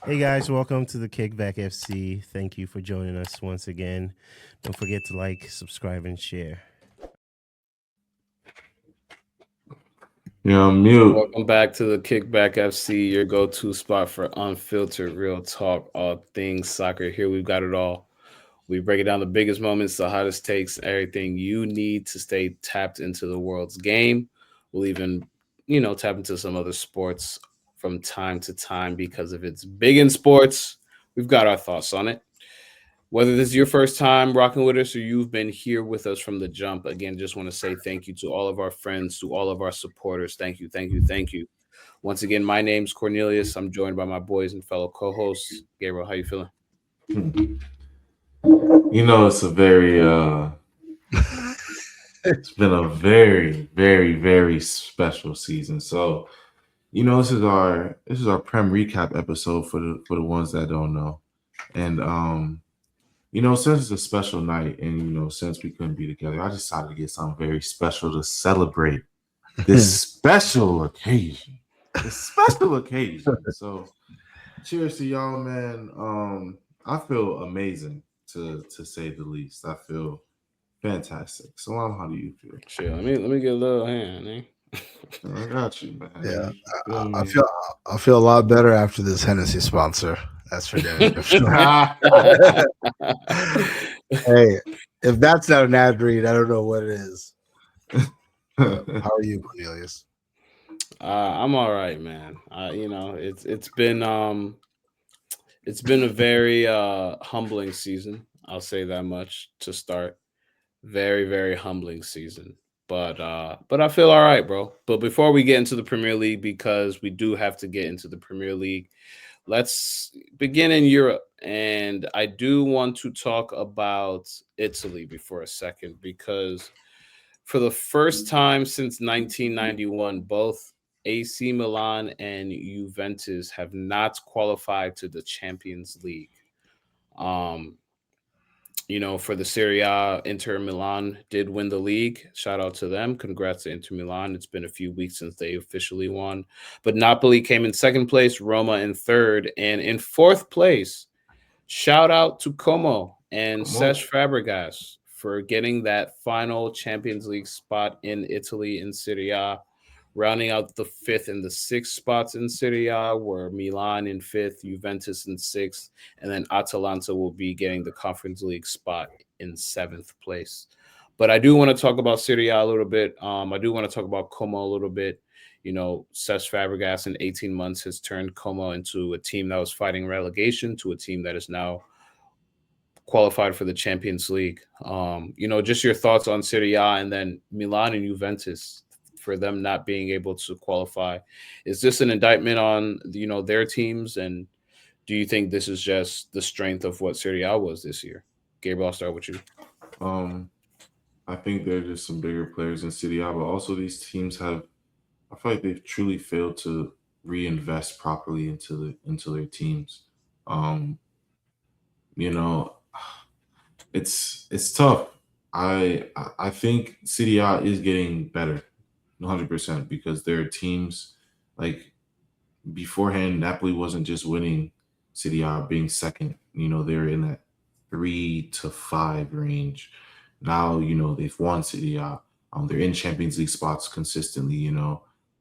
Hey guys, welcome to the Kickback FC. Thank you for joining us once again. Don't forget to like, subscribe, and share. You're on mute. Welcome back to the Kickback FC, your go-to spot for unfiltered real talk, all things soccer. Here we've got it all. We break it down the biggest moments, the hottest takes, everything you need to stay tapped into the world's game. We'll even, tap into some other sports from time to time because if it's big in sports, we've got our thoughts on it. Whether this is your first time rocking with us or you've been here with us from the jump, again, just want to say thank you to all of our friends, to all of our supporters. Thank you, thank you, thank you. Once again, my name's Cornelius. I'm joined by my boys and fellow co-hosts. Gabriel, how you feeling? It's a very it's been a very, very, very special season. So, this is our Prem recap episode for the ones that don't know. And since it's a special night and since we couldn't be together, I decided to get something very special to celebrate this special occasion. This special occasion. So cheers to y'all, man. I feel amazing to say the least. I feel fantastic. Salam, how do you feel? Sure. Let me get a little hand, eh? I got you, man. Yeah, You I feel a lot better after this Hennessy sponsor. That's for damn sure. Hey, if that's not an ad read, I don't know what it is. How are you, Cornelius? I'm all right, man. It's been a very humbling season. I'll say that much to start. Very, very humbling season. But I feel all right, bro. But before we get into the Premier League, because we do have to get into the Premier League, let's begin in Europe. And I do want to talk about Italy before a second, because for the first time since 1991, both AC Milan and Juventus have not qualified to the Champions League. Um, for the Serie A, Inter Milan did win the league. Shout out to them. Congrats to Inter Milan. It's been a few weeks since they officially won. But Napoli came in second place, Roma in third, and in fourth place, shout out to Como and Cesc Fabregas for getting that final Champions League spot in Italy in Serie A. Rounding out the fifth and the sixth spots in Serie A were Milan in fifth, Juventus in sixth, and then Atalanta will be getting the Conference League spot in seventh place. But I do want to talk about Serie A a little bit. I do want to talk about Como a little bit. Cesc Fabregas in 18 months has turned Como into a team that was fighting relegation to a team that is now qualified for the Champions League. Just your thoughts on Serie A and then Milan and Juventus for them not being able to qualify. Is this an indictment on their teams, and do you think this is just the strength of what Serie A was this year? Gabriel, I'll start with you. I think there are just some bigger players in Serie A, but also these teams have. I feel like they've truly failed to reinvest properly into their teams. Um, you know, it's tough. I think Serie A is getting better, 100%, because there are teams like beforehand. Napoli wasn't just winning Serie A, being second. They're in that 3 to 5 range. Now they've won Serie A. They're in Champions League spots consistently.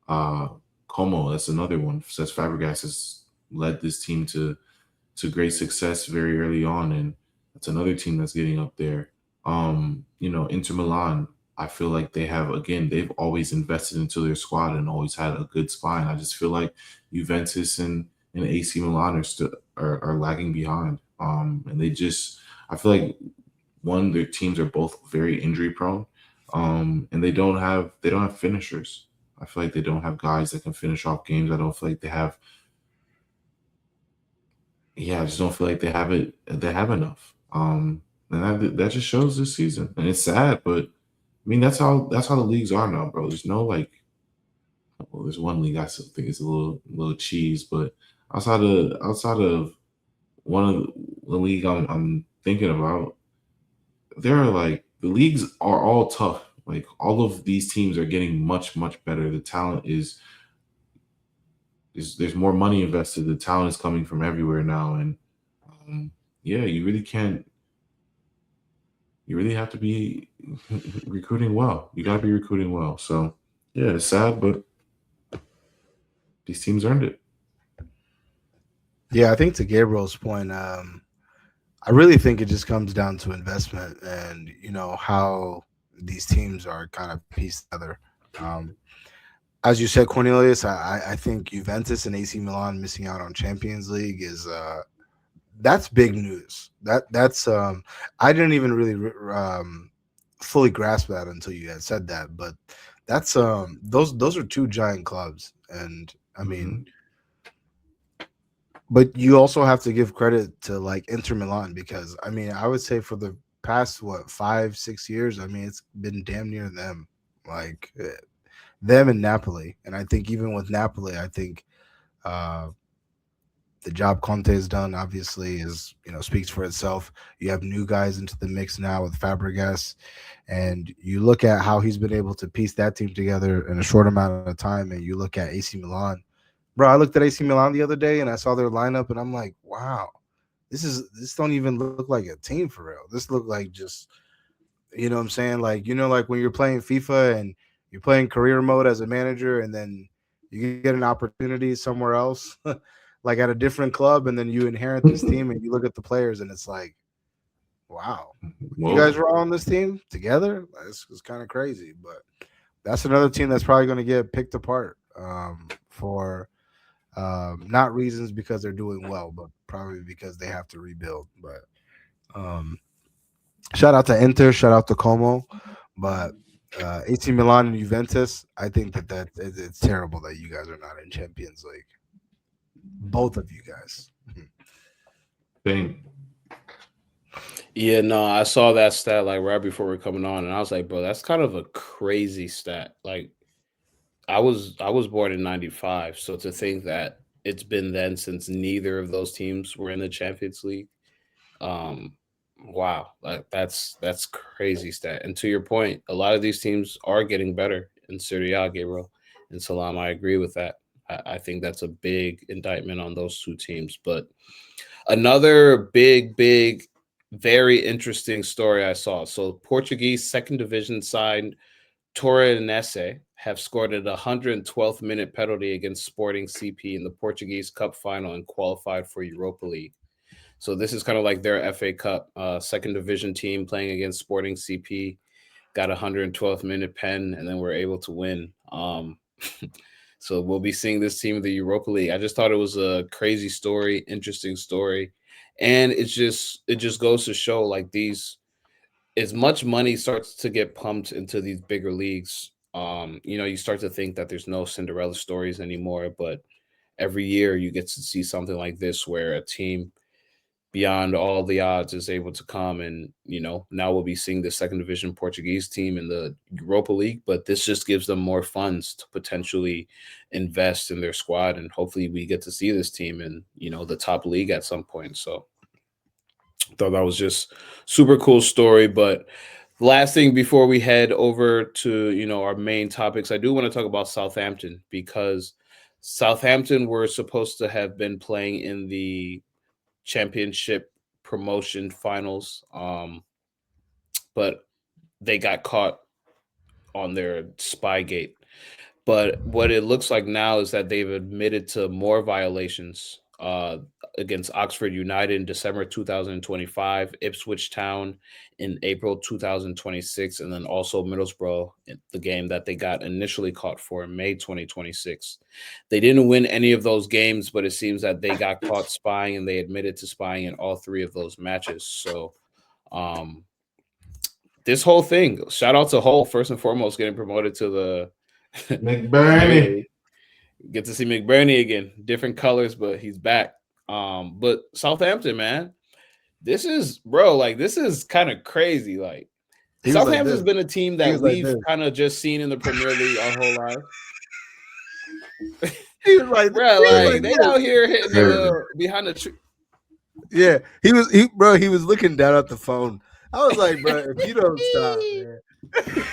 Uh, Como, that's another one. Says Fabregas has led this team to great success very early on, and that's another team that's getting up there. Inter Milan, I feel like they've always invested into their squad and always had a good spine. I just feel like Juventus and AC Milan are lagging behind. And I feel like their teams are both very injury prone. And they don't have finishers. I feel like they don't have guys that can finish off games. I don't feel like they have. Yeah, I just don't feel like they have it. They have enough. And that just shows this season, and it's sad, but I mean that's how the leagues are now, bro. There's no like, well, there's one league I still think is a little cheese, but outside of one of the league I'm thinking about, there are like the leagues are all tough. Like all of these teams are getting much better. The talent is there's more money invested. The talent is coming from everywhere now, and yeah, you really can't. You really have to be recruiting well. You got to be recruiting well. So yeah, it's sad, but these teams earned it. Yeah, I think to Gabriel's point, I really think it just comes down to investment and how these teams are kind of pieced together. As you said, Cornelius, I think Juventus and AC Milan missing out on Champions League is that's big news. That's I didn't even really fully grasp that until you had said that, but that's those are two giant clubs, and I mean. But you also have to give credit to like Inter Milan because I mean I would say for the past 5-6 years I mean it's been damn near them, like them and Napoli, and I think even with Napoli I think the job Conte has done obviously is speaks for itself. You have new guys into the mix now with Fabregas, and you look at how he's been able to piece that team together in a short amount of time, and you look at AC Milan. Bro, I looked at AC Milan the other day and I saw their lineup and I'm like, wow, this don't even look like a team for real. This look like just, what I'm saying? Like, like when you're playing FIFA and you're playing career mode as a manager and then you get an opportunity somewhere else, like at a different club, and then you inherit this team and you look at the players and it's like, wow, you guys were all on this team together? It's kind of crazy, but that's another team that's probably going to get picked apart for not reasons because they're doing well, but probably because they have to rebuild. But shout out to Inter, shout out to Como, but AC Milan and Juventus, I think that it's terrible that you guys are not in Champions League. Both of you guys. Same. Yeah, no, I saw that stat like right before we are coming on, and I was like, bro, that's kind of a crazy stat. Like, I was born in '95, so to think that it's been then since neither of those teams were in the Champions League, wow, like that's crazy stat. And to your point, a lot of these teams are getting better in Serie A, Gabriel and Selam. I agree with that. I think that's a big indictment on those two teams. But another big, very interesting story I saw. So Portuguese second division side Torrenese have scored a 112th minute penalty against Sporting CP in the Portuguese Cup final and qualified for Europa League. So this is kind of like their FA Cup second division team playing against Sporting CP, got a 112th minute pen, and then we're able to win. So we'll be seeing this team in the Europa League. I just thought it was a crazy story, interesting story. And it just goes to show like these, as much money starts to get pumped into these bigger leagues, you start to think that there's no Cinderella stories anymore. But every year you get to see something like this where a team beyond all the odds is able to come, and now we'll be seeing the second division Portuguese team in the Europa League, but this just gives them more funds to potentially invest in their squad, and hopefully we get to see this team in the top league at some point. So I thought that was just super cool story. But last thing before we head over to our main topics, I do want to talk about Southampton, because Southampton were supposed to have been playing in the championship promotion finals, but they got caught on their Spygate. But what it looks like now is that they've admitted to more violations against Oxford United in December 2025, Ipswich Town in April 2026, and then also Middlesbrough, the game that they got initially caught for in May 2026. They didn't win any of those games, but it seems that they got caught spying, and they admitted to spying in all three of those matches. So this whole thing, shout out to Hull, first and foremost, getting promoted to the McBurney. Get to see McBurney again. Different colors, but he's back. But Southampton, man, this is kind of crazy. Like, Southampton's been a team that we've kind of just seen in the Premier League our whole life. He was like, bro, like they out here hitting behind the tree. Yeah, he was looking down at the phone. I was like, bro, if you don't stop, man.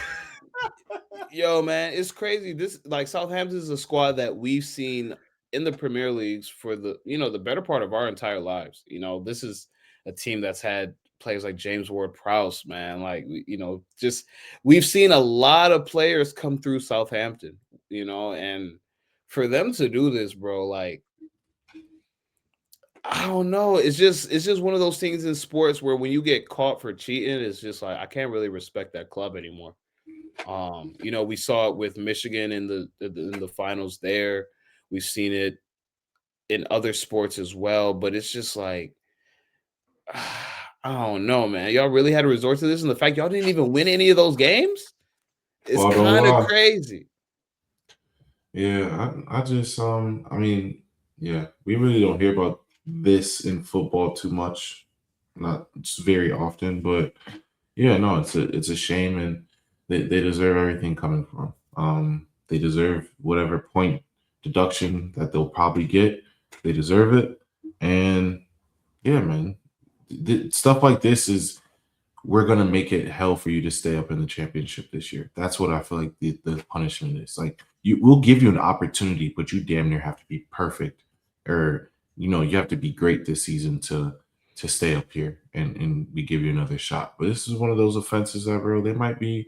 Yo, man, it's crazy. This, like, Southampton is a squad that we've seen in the Premier Leagues for the better part of our entire lives. This is a team that's had players like James Ward-Prowse, man. Like, just we've seen a lot of players come through Southampton, and for them to do this, bro, like, I don't know. It's just one of those things in sports where when you get caught for cheating, it's just like I can't really respect that club anymore. We saw it with Michigan in the finals there. We've seen it in other sports as well, but it's just like I don't know, man. Y'all really had to resort to this, and the fact y'all didn't even win any of those games is kind of crazy. Yeah, I just I mean, yeah, we really don't hear about this in football too much, not very often, but yeah, no, it's a shame, and they deserve everything coming from 'em. They deserve whatever point deduction that they'll probably get. They deserve it, and yeah, man, stuff like this is we're gonna make it hell for you to stay up in the championship this year. That's what I feel like the punishment is. Like we'll give you an opportunity, but you damn near have to be perfect, or you have to be great this season to stay up here, and we give you another shot. But this is one of those offenses that, bro, they might be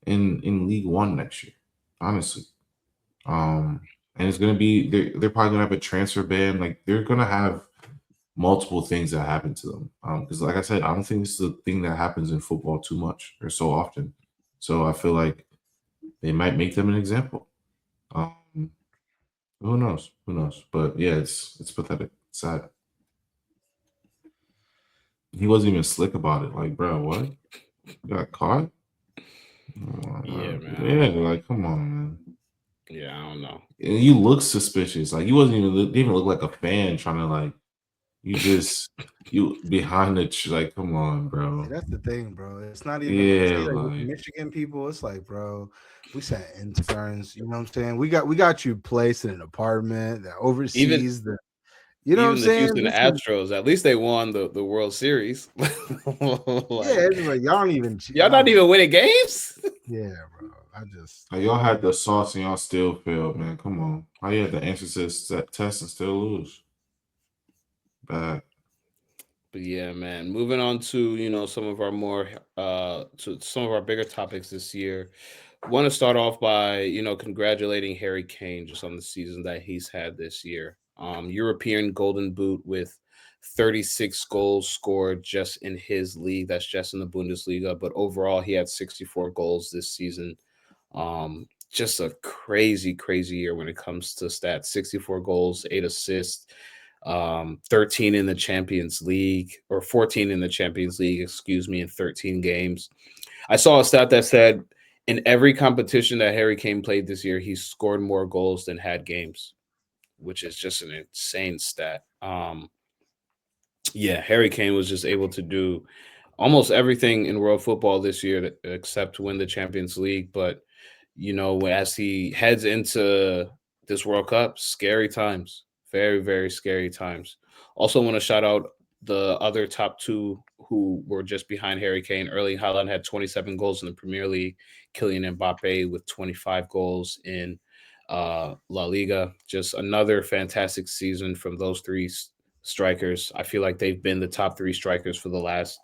in League One next year, honestly. And it's gonna be they're probably gonna have a transfer ban. Like they're gonna have multiple things that happen to them. Because like I said, I don't think this is a thing that happens in football too much or so often. So I feel like they might make them an example. Who knows? Who knows? But yeah, it's pathetic. It's sad. He wasn't even slick about it. Like, bro, what? You got caught? Yeah, man. Yeah, like, come on, man. Yeah, I don't know. And you look suspicious. Like, you wasn't even look like a fan trying to like. You behind the like, come on, bro. Yeah, that's the thing, bro. It's not even like Michigan people. It's like, bro, we sent interns. You know what I'm saying? We got you placed in an apartment that oversees the. You know what I'm saying? Houston Astros, at least they won the World Series. Like, yeah, it's like y'all don't even. Y'all not even winning games. Yeah, bro. Y'all had the sauce and y'all still failed, man. Come on. How you had the answers to that test and still lose? Bad. But yeah, man. Moving on to some of our more to some of our bigger topics this year. Want to start off by congratulating Harry Kane just on the season that he's had this year. European Golden Boot with 36 goals scored just in his league. That's just in the Bundesliga, but overall he had 64 goals this season. Just a crazy year when it comes to stats. 64 goals, 8 assists. 13 in the Champions League, or 14 in the Champions League, in 13 games. I saw a stat that said in every competition that Harry Kane played this year, he scored more goals than had games, which is just an insane stat. Yeah, Harry Kane was just able to do almost everything in world football this year except win the Champions League. But, as he heads into this World Cup, scary times. Very, very scary times. Also want to shout out the other top two who were just behind Harry Kane. Erling Haaland had 27 goals in the Premier League. Kylian Mbappe with 25 goals in La Liga. Just another fantastic season from those three strikers. I feel like they've been the top three strikers for the last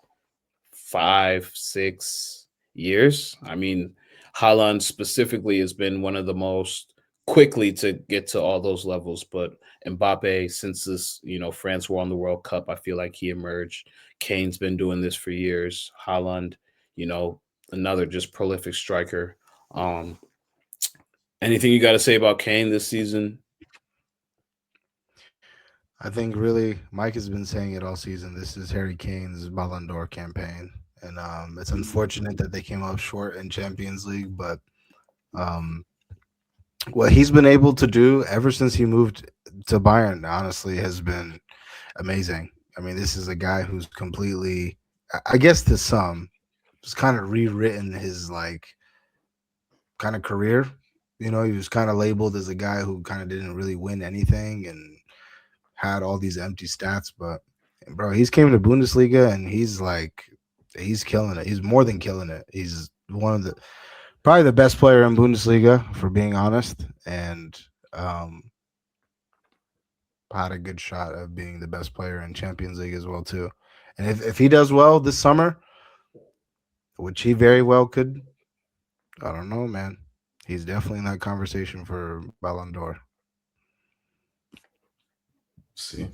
5-6 years. I mean, Haaland specifically has been one of the most quickly to get to all those levels, but Mbappe, since this, France won the World Cup, I feel like he emerged. Kane's been doing this for years. Haaland, another just prolific striker. Anything you got to say about Kane this season? I think really Mike has been saying it all season. This is Harry Kane's Ballon d'Or campaign, and it's unfortunate that they came up short in Champions League, but what he's been able to do ever since he moved to Bayern, honestly, has been amazing. I mean, this is a guy who's completely, I guess to some, just kind of rewritten his kind of career. He was kind of labeled as a guy who kind of didn't really win anything and had all these empty stats. But bro, he's came to Bundesliga and he's killing it. He's more than killing it. He's probably the best player in Bundesliga, for being honest. And had a good shot of being the best player in Champions League as well too. And if he does well this summer, which he very well could, I don't know, man. He's definitely in that conversation for Ballon d'Or. See.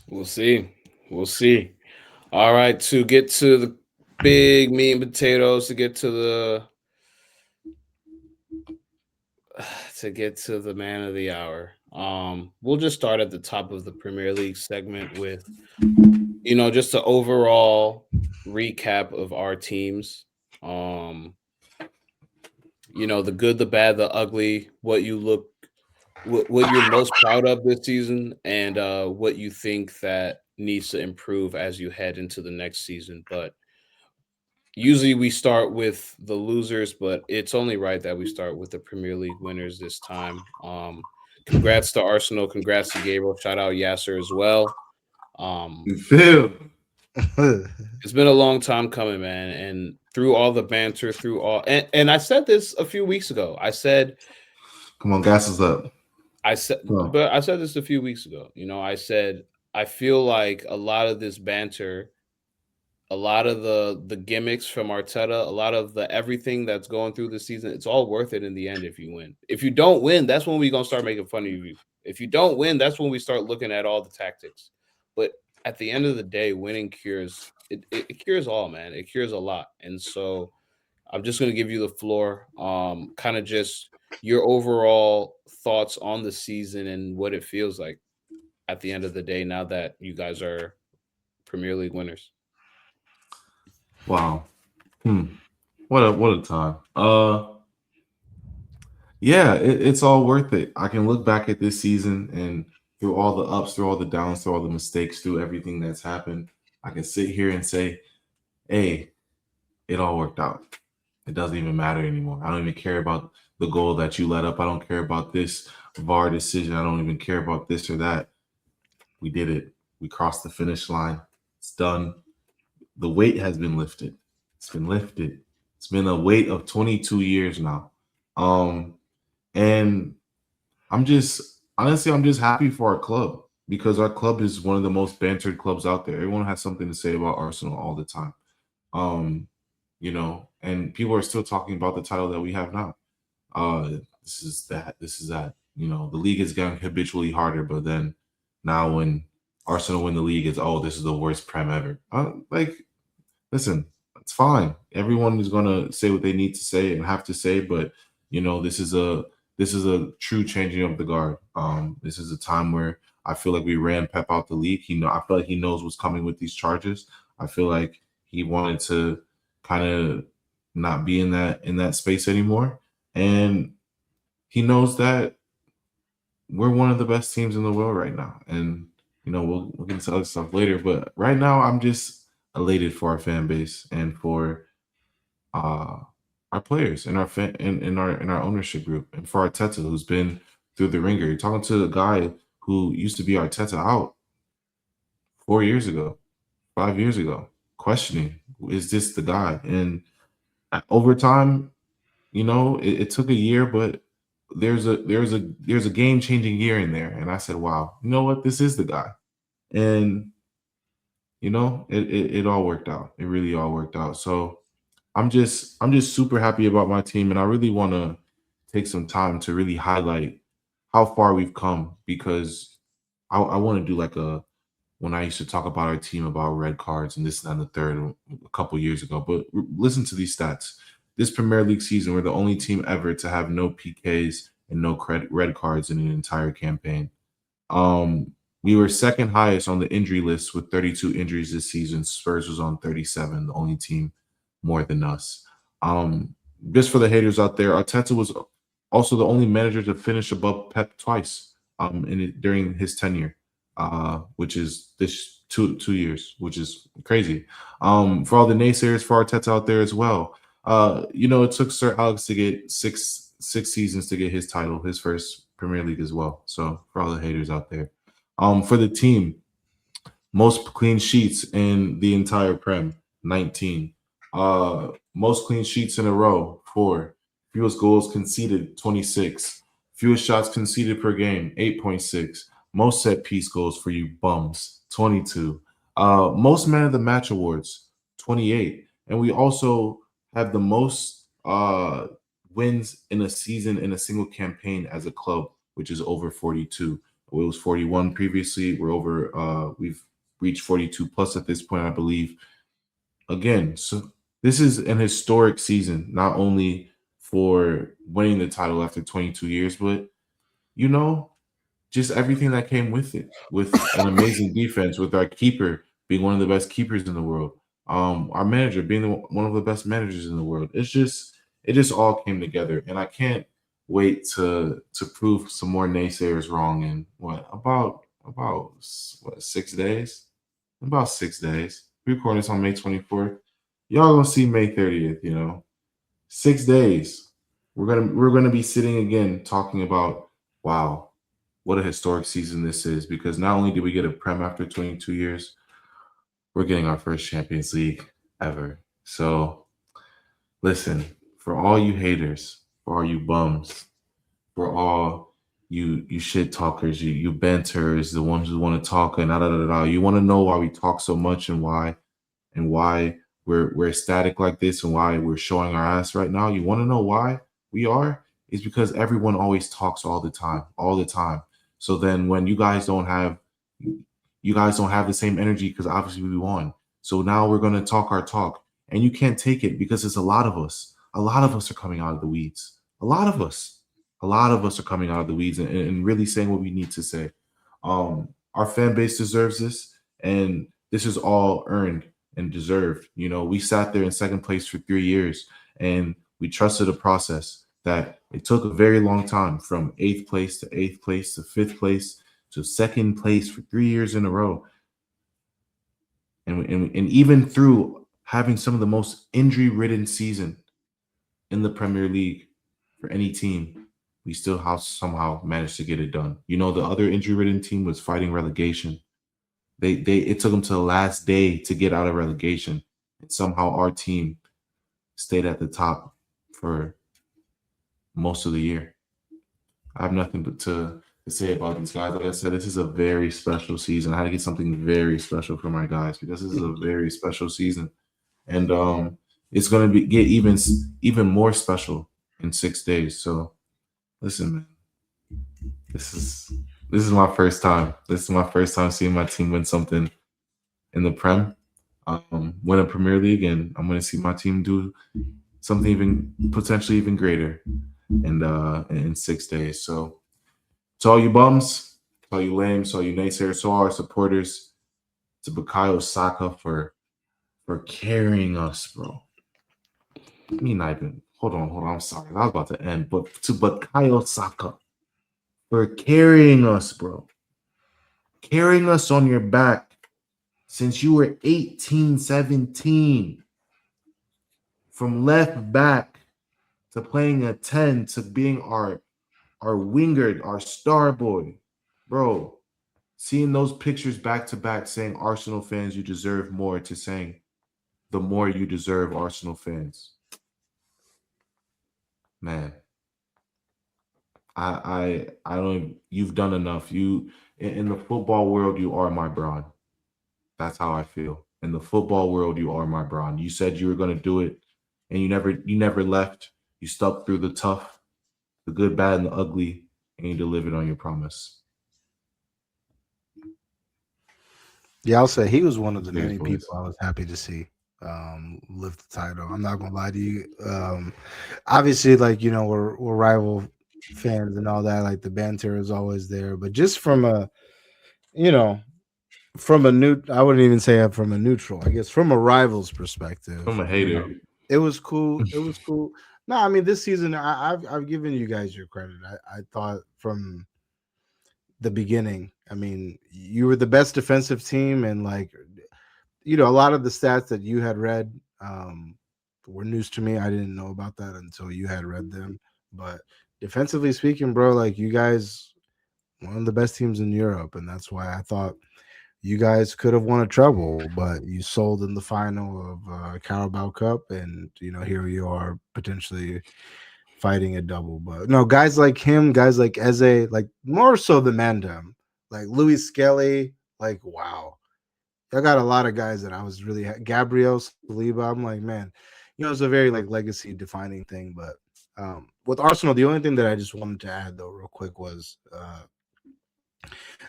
We'll see. We'll see. All right, to get to the big meat and potatoes, to get to the man of the hour. We'll just start at the top of the Premier League segment with, just an overall recap of our teams. The good, the bad, the ugly, what you're most proud of this season, and what you think that needs to improve as you head into the next season. But usually we start with the losers, but it's only right that we start with the Premier League winners this time. Congrats to Arsenal. Congrats to Gabriel. Shout out Yasser as well. You feel? It's been a long time coming, man. And through all the banter, and I said this a few weeks ago. I said, come on, gas is up. But I said this a few weeks ago. I said, I feel like a lot of this banter, a lot of the gimmicks from Arteta, a lot of the everything that's going through the season, it's all worth it in the end if you win. If you don't win, that's when we're going to start making fun of you. If you don't win, that's when we start looking at all the tactics. But at the end of the day, winning cures. It cures all, man. It cures a lot. And so I'm just going to give you the floor, kind of just your overall thoughts on the season and what it feels like at the end of the day now that you guys are Premier League winners. Wow. What a time. Yeah, it's all worth it. I can look back at this season and through all the ups, through all the downs, through all the mistakes, through everything that's happened, I can sit here and say, hey, it all worked out. It doesn't even matter anymore. I don't even care about the goal that you let up. I don't care about this VAR decision. I don't even care about this or that. We did it. We crossed the finish line. It's done. The weight has been lifted. It's been lifted. It's been a weight of 22 years now. And I'm just happy for our club because our club is one of the most bantered clubs out there. Everyone has something to say about Arsenal all the time. And people are still talking about the title that we have now. This is that. The league is getting habitually harder, but then now when Arsenal win the league, it's this is the worst Prem ever. Listen, it's fine. Everyone is gonna say what they need to say and have to say, but this is a true changing of the guard. This is a time where I feel like we ran Pep out the league. I feel like he knows what's coming with these charges. I feel like he wanted to kind of not be in that space anymore, and he knows that we're one of the best teams in the world right now. And we'll get into other stuff later, but right now I'm just elated for our fan base and for our players and our our ownership group, and for Arteta, who's been through the ringer. You're talking to a guy who used to be Arteta out 4 years ago, 5 years ago, questioning, is this the guy? And over time, it took a year, but there's a game-changing year in there. And I said, wow, you know what? This is the guy. And it all worked out. It really all worked out. So I'm just super happy about my team, and I really want to take some time to really highlight how far we've come, because I want to do like when I used to talk about our team about red cards and this and the third a couple years ago. But listen to these stats. This Premier League season, we're the only team ever to have no PKs and no red cards in an entire campaign. We were second highest on the injury list with 32 injuries this season. Spurs was on 37, the only team more than us. Just for the haters out there, Arteta was also the only manager to finish above Pep twice during his tenure, which is this two years, which is crazy. For all the naysayers for Arteta out there as well, it took Sir Alex to get six seasons to get his title, his first Premier League as well. So for all the haters out there, for the team, most clean sheets in the entire Prem, 19. Most clean sheets in a row, 4. Fewest goals conceded, 26. Fewest shots conceded per game, 8.6. Most set piece goals for you bums, 22. Most man of the match awards, 28. And we also have the most wins in a season in a single campaign as a club, which is over 42. It was 41 previously. We've reached 42 plus at this point, I believe. Again, so this is an historic season, not only for winning the title after 22 years, but just everything that came with it, with an amazing defense, with our keeper being one of the best keepers in the world, our manager being one of the best managers in the world. It just all came together, and I can't wait to prove some more naysayers wrong in about 6 days? About 6 days. We record this on May 24th. Y'all gonna see May 30th, 6 days. We're gonna be sitting again talking about, wow, what a historic season this is, because not only did we get a Prem after 22 years, we're getting our first Champions League ever. So listen, for all you haters, for all you bums, for all you shit talkers, you banters, the ones who want to talk and you want to know why we talk so much and why we're ecstatic like this and why we're showing our ass right now. You want to know why we are? It's because everyone always talks all the time. So then when you guys don't have the same energy, because obviously we won. So now we're going to talk our talk, and you can't take it because it's a lot of us. A lot of us are coming out of the weeds. A lot of us are coming out of the weeds and really saying what we need to say. Our fan base deserves this, and this is all earned and deserved. We sat there in second place for 3 years, and we trusted a process that it took a very long time, from 8th place to 8th place to 5th place to second place for 3 years in a row. And even through having some of the most injury-ridden season in the Premier League for any team, we still have somehow managed to get it done. The other injury-ridden team was fighting relegation. It took them to the last day to get out of relegation, and somehow our team stayed at the top for most of the year. I have nothing but to say about these guys. Like I said, this is a very special season. I had to get something very special for my guys, because this is a very special season, and it's going to get even more special in 6 days. So listen, man, this is my first time. This is my first time seeing my team win something in the Prem, win a Premier League, and I'm going to see my team do something potentially even greater in 6 days. So to all you bums, to all you lames, to all you naysayers, to all our supporters, to Bukayo Saka for carrying us, bro. Hold on. I'm sorry. I was about to end, but to Bukayo Saka for carrying us, bro. Carrying us on your back since you were 18, 17. From left back to playing a 10 to being our wingard, our star boy. Bro, seeing those pictures back to back saying Arsenal fans, you deserve more, to saying the more you deserve, Arsenal fans. Man, I don't. You've done enough. You in the football world, you are my Braun. That's how I feel. In the football world, you are my Braun. You said you were going to do it, and you never left. You stuck through the tough, the good, bad, and the ugly, and you delivered on your promise. Yeah, I'll say he was one of the Great many voice. people I was happy to see lift the title. I'm not gonna lie to you. Obviously, we're rival fans and all that. Like, the banter is always there, but just from a I wouldn't even say from a neutral. I guess from a rival's perspective, From a hater. it was cool. It was cool. No, I mean, this season I've given you guys your credit. I thought from the beginning, I mean, you were the best defensive team, and a lot of the stats that you had read were news to me. I didn't know about that until you had read them. But defensively speaking, bro, you guys, one of the best teams in Europe, and that's why I thought you guys could have won a treble, but you sold in the final of Carabao Cup, and here you are potentially fighting a double. But no, guys like him, guys like Eze, like more so the Mandem, like Louis Skelly, like wow. I got a lot of guys that I was really Gabriel Saliba. I'm like, man, it's a very like legacy defining thing. But with Arsenal, the only thing that I just wanted to add though, real quick, was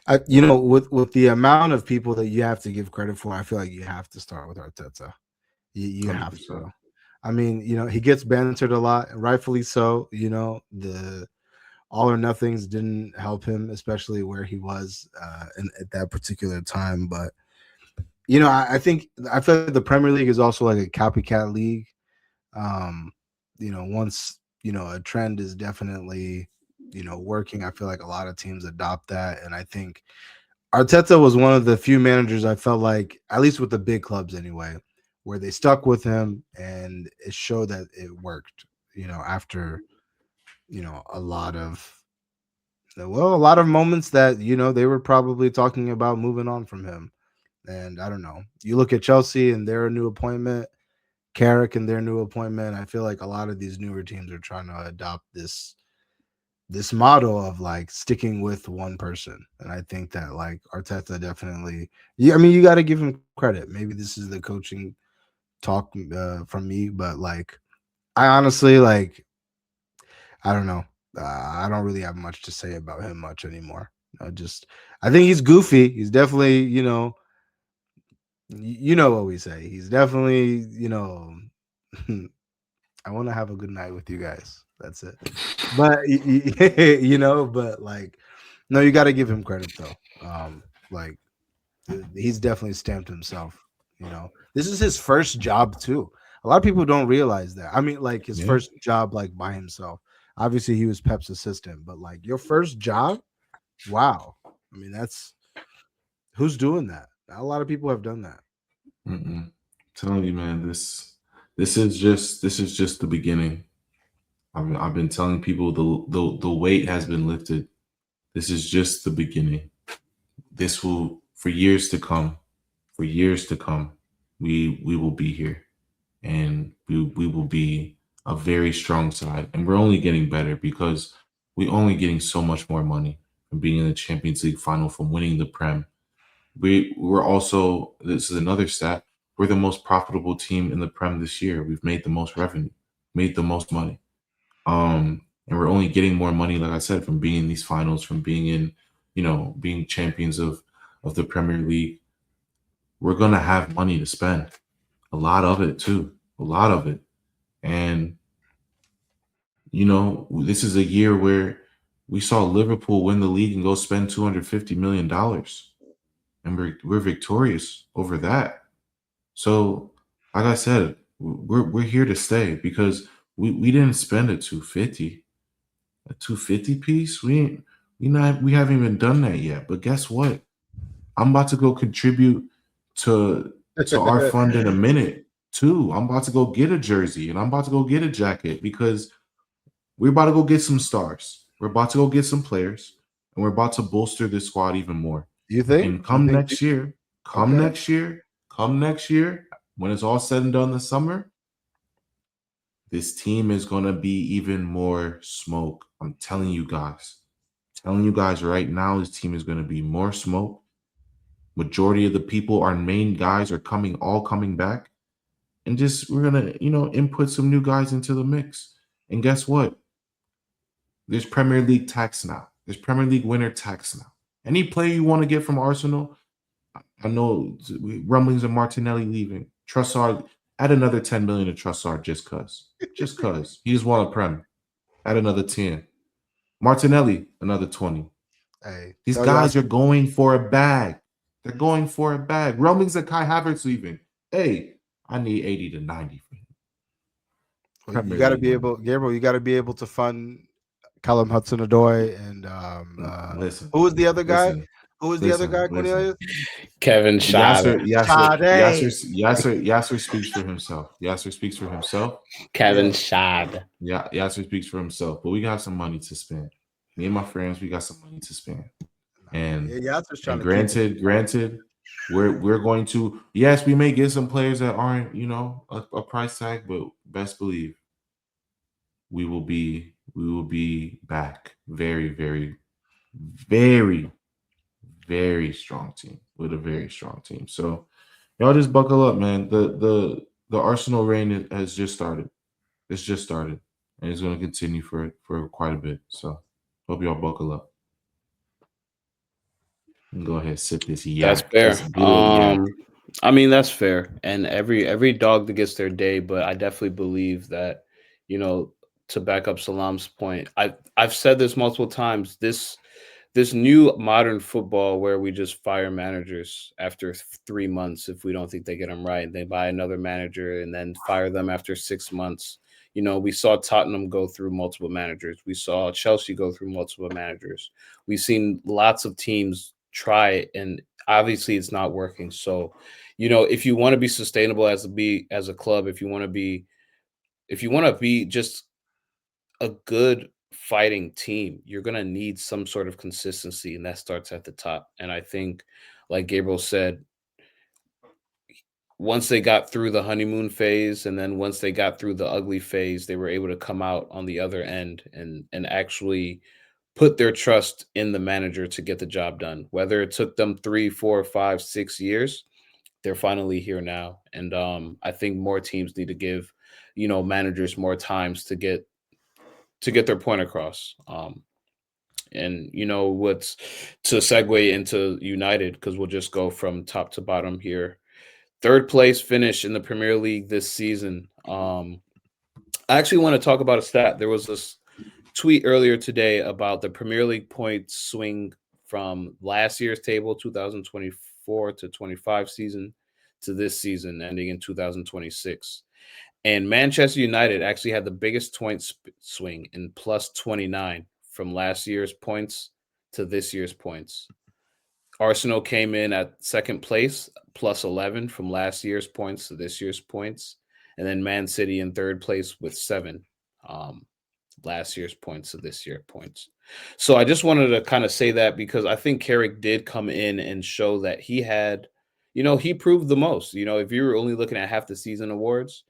with the amount of people that you have to give credit for, I feel like you have to start with Arteta. You have to. I mean, he gets bantered a lot, and rightfully so. The all or nothings didn't help him, especially where he was at that particular time. But I feel like the Premier League is also like a copycat league. Once a trend is definitely working, I feel like a lot of teams adopt that, and I think Arteta was one of the few managers I felt like, at least with the big clubs anyway, where they stuck with him and it showed that it worked. After a lot of moments that they were probably talking about moving on from him. And I don't know. You look at Chelsea and their new appointment, Carrick and their new appointment. I feel like a lot of these newer teams are trying to adopt this model of like sticking with one person. And I think that like Arteta definitely, you got to give him credit. Maybe this is the coaching talk from me, but like, I honestly like, I don't know. I don't really have much to say about him much anymore. I think he's goofy. He's definitely, what we say. He's definitely, I want to have a good night with you guys. That's it. But but like, no, you got to give him credit though. Like, he's definitely stamped himself. This is his first job too. A lot of people don't realize that. I mean, like his first job, like by himself. Obviously, he was Pep's assistant, but like your first job, wow. I mean, that's who's doing that. Not a lot of people have done that. I'm telling you, man, this is just the beginning. I've been telling people the weight has been lifted. This is just the beginning. This will, for years to come, we will be here, and we will be a very strong side, and we're only getting better because we're only getting so much more money from being in the Champions League final, from winning the Prem. We're also, this is another stat, we're the most profitable team in the Prem this year. We've made the most revenue, made the most money. And we're only getting more money, like I said, from being in these finals, from being in, being champions of the Premier League. We're going to have money to spend. A lot of it, too. A lot of it. And, this is a year where we saw Liverpool win the league and go spend $250 million. And we're victorious over that. So, like I said, we're here to stay because we didn't spend a 250 piece. We haven't even done that yet. But guess what? I'm about to go contribute to our fund in a minute too. I'm about to go get a jersey and I'm about to go get a jacket because we're about to go get some stars. We're about to go get some players and we're about to bolster this squad even more. You think? And come next year, when it's all said and done this summer, this team is going to be even more smoke. I'm telling you guys right now, this team is going to be more smoke. Majority of the people, our main guys, are all coming back. And we're going to, input some new guys into the mix. And guess what? There's Premier League tax now. There's Premier League winner tax now. Any player you want to get from Arsenal, I know rumblings of Martinelli leaving. Trossard, add another 10 million to Trossard just cause. He just won a Prem. Add another 10. Martinelli, another 20. Hey, these guys are going for a bag. They're going for a bag. Rumblings that Kai Havertz leaving. Hey, I need 80 to 90 for him. Well, you got to be able, Gabriel, you got to be able to fund Callum Hudson-Odoi and listen. Who was the other guy? Who was the other guy, Cornelius? Kevin Schade. Yasser speaks for himself. Kevin Schade. Yeah, Yasser speaks for himself. But we got some money to spend. Me and my friends, we got some money to spend. And, granted, we're going to, yes, we may get some players that aren't, a price tag, but best believe we will be back. Very, very, very, very strong team with a very strong team. So y'all just buckle up, man. The Arsenal reign has just started. It's just started, and it's going to continue for quite a bit. So hope y'all buckle up. Go ahead, sip this yak. That's fair. This good yak. I mean, that's fair. And every dog that gets their day, but I definitely believe that, you know, to back up Salam's point, I've said this multiple times. This new modern football where we just fire managers after 3 months if we don't think they get them right, they buy another manager and then fire them after 6 months. You know, we saw Tottenham go through multiple managers. We saw Chelsea go through multiple managers. We've seen lots of teams try it, and obviously it's not working. So, you know, if you want to be sustainable as a club, if you want to be just a good fighting team, you're going to need some sort of consistency, and that starts at the top. And I think, like Gabriel said, once they got through the honeymoon phase, and then once they got through the ugly phase, they were able to come out on the other end and actually put their trust in the manager to get the job done. Whether it took them 3, 4, 5, 6 years, they're finally here now. And I think more teams need to give, you know, managers more times to get their point across. And you know what's to segue into United, because we'll just go from top to bottom here. Third place finish in the Premier League this season. I actually want to talk about a stat. There was this tweet earlier today about the Premier League points swing from last year's table, 2024 to 25 season, to this season ending in 2026. And Manchester United actually had the biggest point swing in plus 29 from last year's points to this year's points. Arsenal came in at second place, plus 11 from last year's points to this year's points. And then Man City in third place with 7 last year's points to this year's points. So I just wanted to kind of say that because I think Carrick did come in and show that he had, you know, he proved the most. You know, if you were only looking at half the season awards,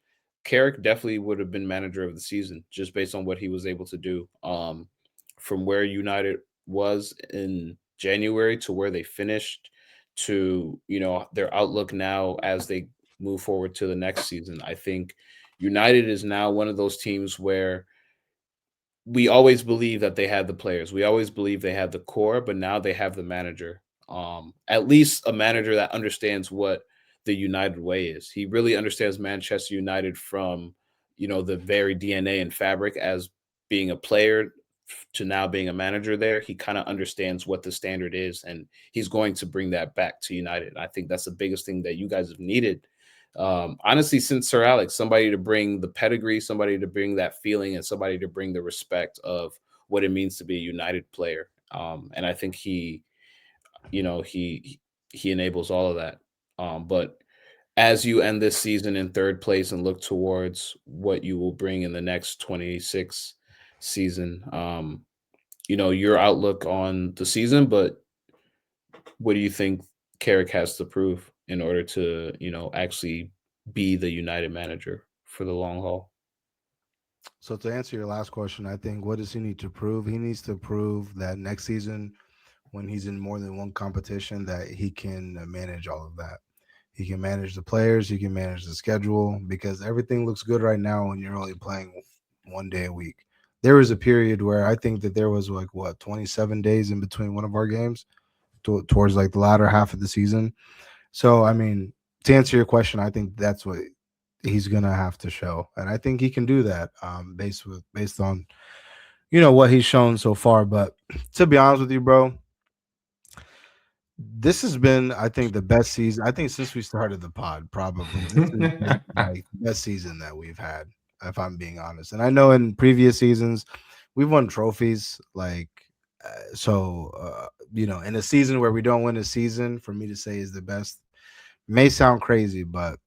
Carrick definitely would have been manager of the season just based on what he was able to do. From where United was in January to where they finished to, you know, their outlook now as they move forward to the next season. I think United is now one of those teams where we always believe that they had the players. We always believe they had the core, but now they have the manager. At least a manager that understands what the United way is. He really understands Manchester United from, you know, the very DNA and fabric as being a player to now being a manager there. He kind of understands what the standard is, and he's going to bring that back to United. I think that's the biggest thing that you guys have needed. Honestly, since Sir Alex, somebody to bring the pedigree, somebody to bring that feeling, and somebody to bring the respect of what it means to be a United player. And I think he enables all of that. But as you end this season in third place and look towards what you will bring in the next 26 season, you know, your outlook on the season, but what do you think Carrick has to prove in order to, you know, actually be the United manager for the long haul? So to answer your last question, I think what does he need to prove? He needs to prove that next season, when he's in more than one competition, that he can manage all of that. He can manage the players, he can manage the schedule, because everything looks good right now when you're only playing one day a week. There was a period where I think that there was 27 days in between one of our games towards like the latter half of the season. So, I mean, to answer your question, I think that's what he's going to have to show. And I think he can do that based on, you know, what he's shown so far. But to be honest with you, bro, this has been, I think, the best season. I think since we started the pod, probably this is like the best season that we've had, if I'm being honest. And I know in previous seasons we've won trophies, you know, in a season where we don't win a season, for me to say is the best may sound crazy, but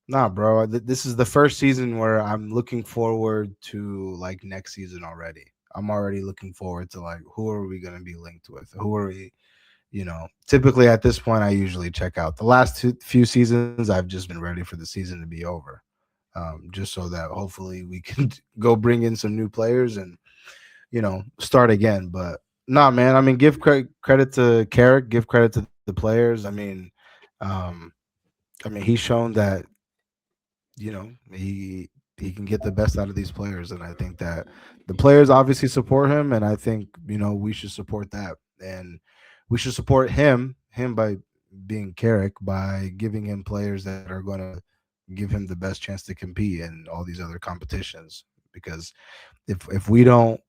nah, bro. This is the first season where I'm looking forward to like next season already. I'm already looking forward to like, who are we going to be linked with? Who are we? You know, typically at this point, I usually check out. The last few seasons, I've just been ready for the season to be over. just so that hopefully we can go bring in some new players and start again. But nah, man. I mean, give credit to Carrick, give credit to the players. He's shown that he can get the best out of these players, and I think that the players obviously support him, and I think we should support that, and we should support him by being Carrick, by giving him players that are going to give him the best chance to compete in all these other competitions. Because if we don't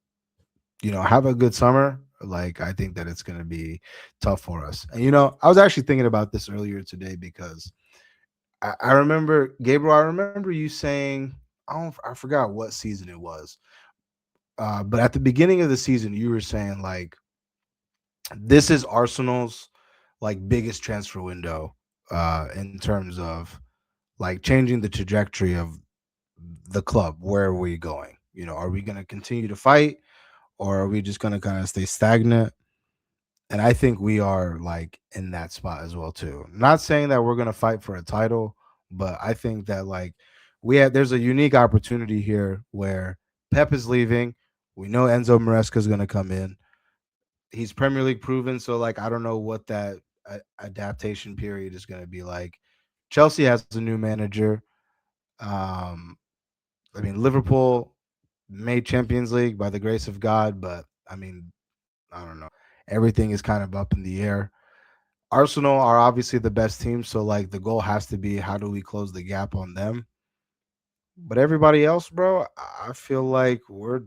have a good summer, like, I think that it's going to be tough for us. And I was actually thinking about this earlier today because I remember, Gabriel, I remember you saying, I forgot what season it was, but at the beginning of the season, you were saying, like, this is Arsenal's, like, biggest transfer window in terms of, like, changing the trajectory of the club. Where are we going? Are we going to continue to fight, or are we just going to kind of stay stagnant? And I think we are, like, in that spot as well too. Not saying that we're going to fight for a title, but I think that, like, there's a unique opportunity here where Pep is leaving. We know Enzo Maresca is going to come in. He's Premier League proven, so, like, I don't know what that adaptation period is going to be like. Chelsea has a new manager. Liverpool made Champions League by the grace of God, but I don't know. Everything is kind of up in the air. Arsenal are obviously the best team, so, like, the goal has to be, how do we close the gap on them? But everybody else, bro, I feel like we're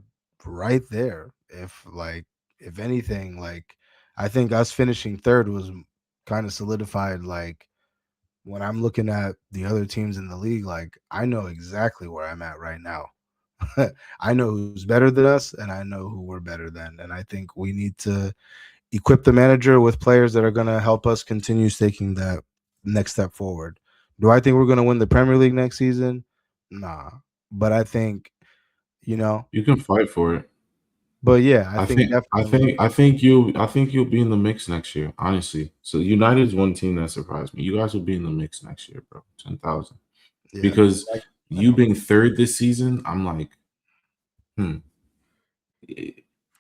right there. If anything, like, I think us finishing third was kind of solidified. Like, when I'm looking at the other teams in the league, like, I know exactly where I'm at right now. I know who's better than us, and I know who we're better than. And I think we need to equip the manager with players that are going to help us continue taking that next step forward. Do I think we're going to win the Premier League next season? Nah. But I think, you can fight for it. But yeah, I think you'll be in the mix next year, honestly. So United's one team that surprised me. You guys will be in the mix next year, bro. 10,000. Yeah, because you being third this season, I'm like,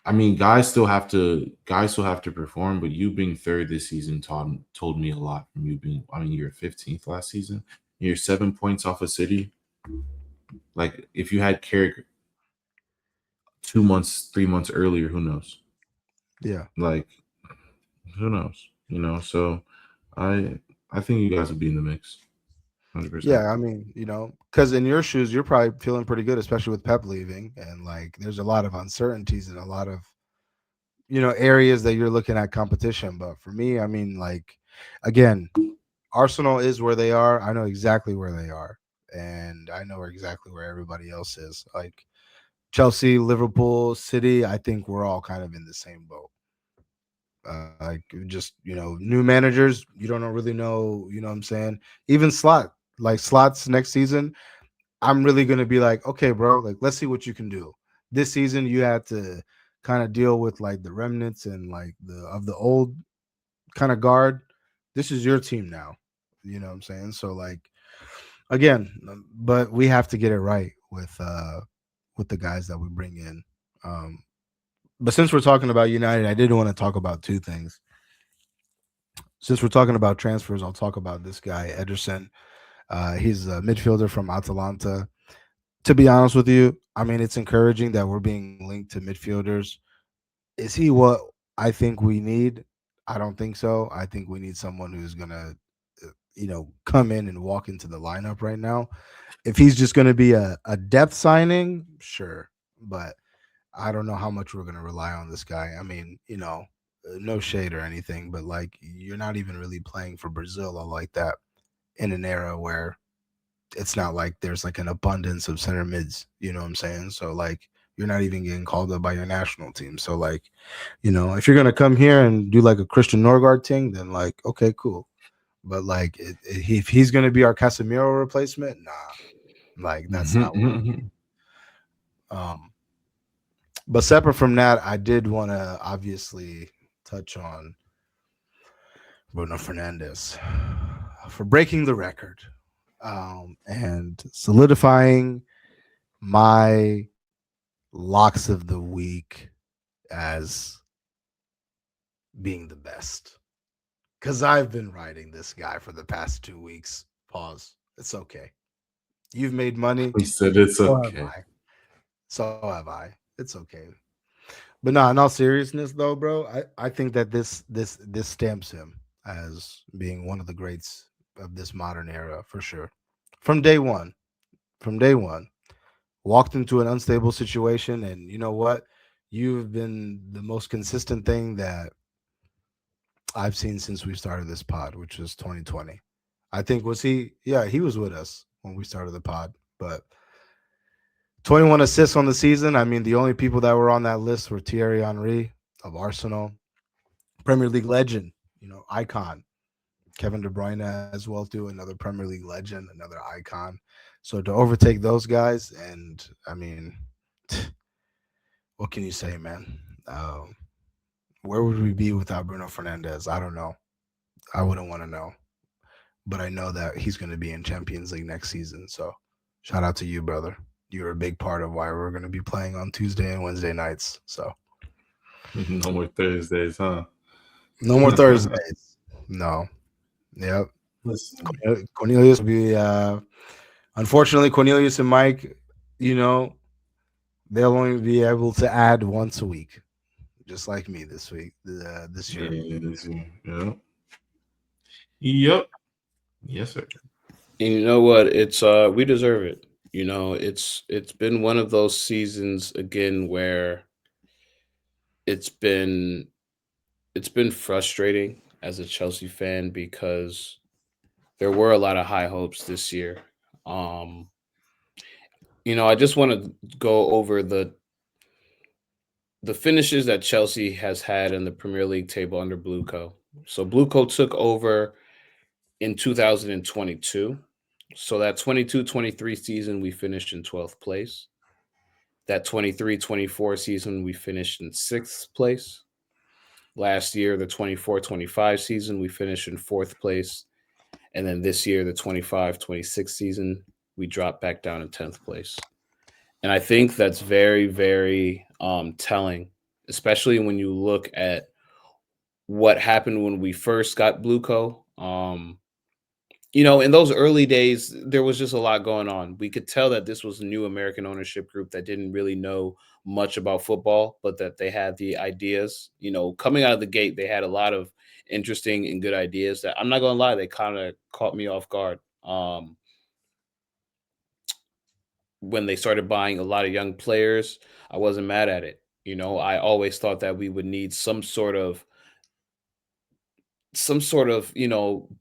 I mean, guys still have to perform, but you being third this season told me a lot. From you being, you were 15th last season. You're 7 points off of City. Like, if you had Carrick 2 months, 3 months earlier, who knows? Yeah. Like, who knows? So I think you guys will be in the mix. 100%. Yeah, because in your shoes, you're probably feeling pretty good, especially with Pep leaving, and, like, there's a lot of uncertainties and a lot of areas that you're looking at competition. But for me, like, again, Arsenal is where they are. I know exactly where they are, and I know exactly where everybody else is. Like, Chelsea, Liverpool, City, I think we're all kind of in the same boat. New managers, you don't really know, what I'm saying? Even Slots next season, I'm really going to be like, okay, bro, like, let's see what you can do. This season, you had to kind of deal with, like, the remnants and, like, the old kind of guard. This is your team now. You know what I'm saying? So, like, again, but we have to get it right with the guys that we bring in. But since we're talking about United, I did want to talk about two things. Since we're talking about transfers, I'll talk about this guy, Ederson. He's a midfielder from Atalanta. To be honest with you, it's encouraging that we're being linked to midfielders. Is he what I think we need? I don't think so. I think we need someone who's going to, come in and walk into the lineup right now. If he's just going to be a depth signing, sure. But I don't know how much we're going to rely on this guy. No shade or anything, but, like, you're not even really playing for Brazil or like that in an era where it's not like there's, like, an abundance of center mids. You know what I'm saying? So, like, you're not even getting called up by your national team. So, like, if you're going to come here and do, like, a Christian Norgard thing, then, like, okay, cool. But, like, if he's going to be our Casemiro replacement, nah, like, that's not what. But separate from that, I did want to obviously touch on Bruno Fernandes for breaking the record and solidifying my locks of the week as being the best. Because I've been riding this guy for the past 2 weeks. Pause. It's okay. You've made money. He said it's So have okay. I. So have I. It's okay. But no, in all seriousness, though, bro, I think that this stamps him as being one of the greats of this modern era for sure. From day one, from day one, walked into an unstable situation, and you know what? You've been the most consistent thing that I've seen since we started this pod, which was 2020. I think was he? Yeah, he was with us when we started the pod, but 21 assists on the season. I mean, the only people that were on that list were Thierry Henry of Arsenal, Premier League legend, icon. Kevin De Bruyne as well too, another Premier League legend, another icon. So to overtake those guys, and I mean, what can you say, man? Where would we be without Bruno Fernandes? I don't know. I wouldn't want to know, but I know that he's going to be in Champions League next season. So shout out to you, brother. You're a big part of why we're going to be playing on Tuesday and Wednesday nights. So No more Thursdays, huh? no more Thursdays. No. Yep. Listen, Cornelius will be unfortunately Cornelius and Mike, they'll only be able to add once a week, just like me this week, this year. yeah. Yep. Yes, sir. And you know what? It's we deserve it. It's been one of those seasons again where it's been frustrating as a Chelsea fan because there were a lot of high hopes this year. I just want to go over the finishes that Chelsea has had in the Premier League table under Blueco. So Blueco took over in 2022. So that 22-23 season, we finished in 12th place. That 23-24 season, we finished in 6th place. Last year, the 24-25 season, we finished in 4th place. And then this year, the 25-26 season, we dropped back down in 10th place. And I think that's very, very telling, especially when you look at what happened when we first got Blueco. In those early days, there was just a lot going on. We could tell that this was a new American ownership group that didn't really know much about football, but that they had the ideas. Coming out of the gate, they had a lot of interesting and good ideas that I'm not going to lie, they kind of caught me off guard. When they started buying a lot of young players, I wasn't mad at it. I always thought that we would need some sort of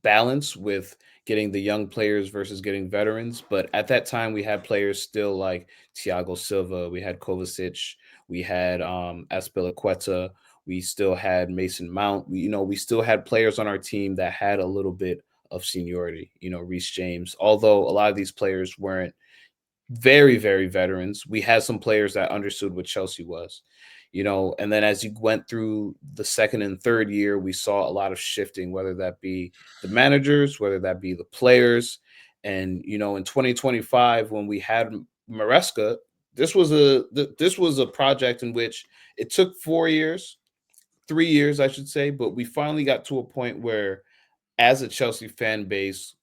balance with getting the young players versus getting veterans. But at that time, we had players still like Thiago Silva, we had Kovacic, we had Azpilicueta, we still had Mason Mount. We still had players on our team that had a little bit of seniority. Reece James. Although a lot of these players weren't very, very veterans, we had some players that understood what Chelsea was. And then as you went through the second and third year, we saw a lot of shifting, whether that be the managers, whether that be the players. And, in 2025, when we had Maresca, this was a project in which it took 3 years, I should say, but we finally got to a point where, as a Chelsea fan base,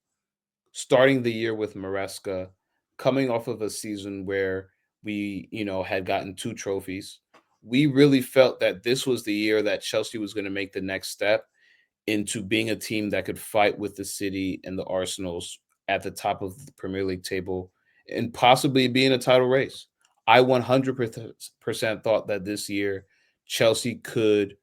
starting the year with Maresca, coming off of a season where we, had gotten 2 trophies, we really felt that this was the year that Chelsea was going to make the next step into being a team that could fight with the City and the Arsenals at the top of the Premier League table and possibly be in a title race. I 100% thought that this year Chelsea could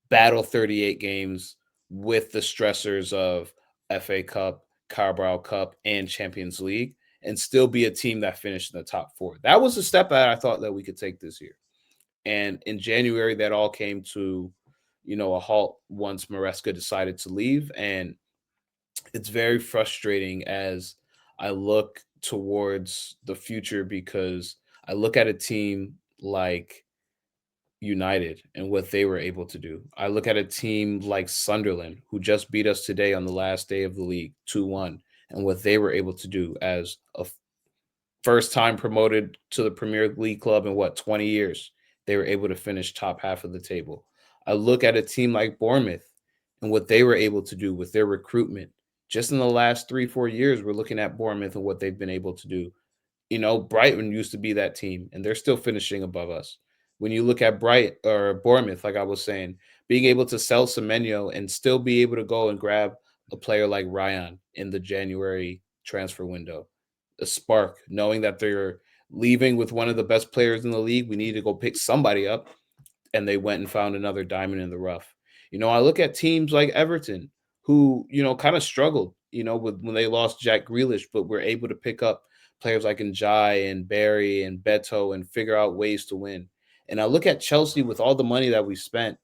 battle 38 games with the stressors of FA Cup, Carabao Cup, and Champions League and still be a team that finished in the top 4. That was a step that I thought that we could take this year. And in January, that all came to, a halt once Maresca decided to leave. And it's very frustrating as I look towards the future because I look at a team like United and what they were able to do. I look at a team like Sunderland, who just beat us today on the last day of the league, 2-1. and what they were able to do as a first time promoted to the Premier League club in 20 years. They were able to finish top half of the table. I look at a team like Bournemouth and what they were able to do with their recruitment. Just in the last 3-4 years, we're looking at Bournemouth and what they've been able to do. Brighton used to be that team, and they're still finishing above us. When you look at Bournemouth, like I was saying, being able to sell Semenyo and still be able to go and grab a player like Ryan in the January transfer window, a spark, knowing that they're leaving with one of the best players in the league. We need to go pick somebody up, and they went and found another diamond in the rough. I look at teams like Everton, who kind of struggled, when they lost Jack Grealish, but were able to pick up players like Njai and Barry and Beto and figure out ways to win. And I look at Chelsea with all the money that we've spent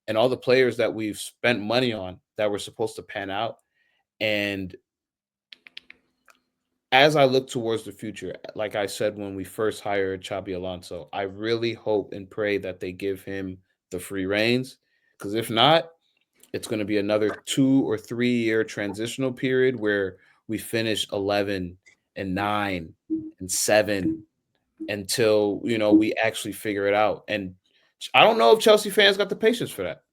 and all the players that we've spent money on that were supposed to pan out. And as I look towards the future, like I said when we first hired Xabi Alonso, I really hope and pray that they give him the free reins. Because if not, it's going to be another 2 or 3 year transitional period where we finish 11 and 9 and 7 until we actually figure it out. And I don't know if Chelsea fans got the patience for that.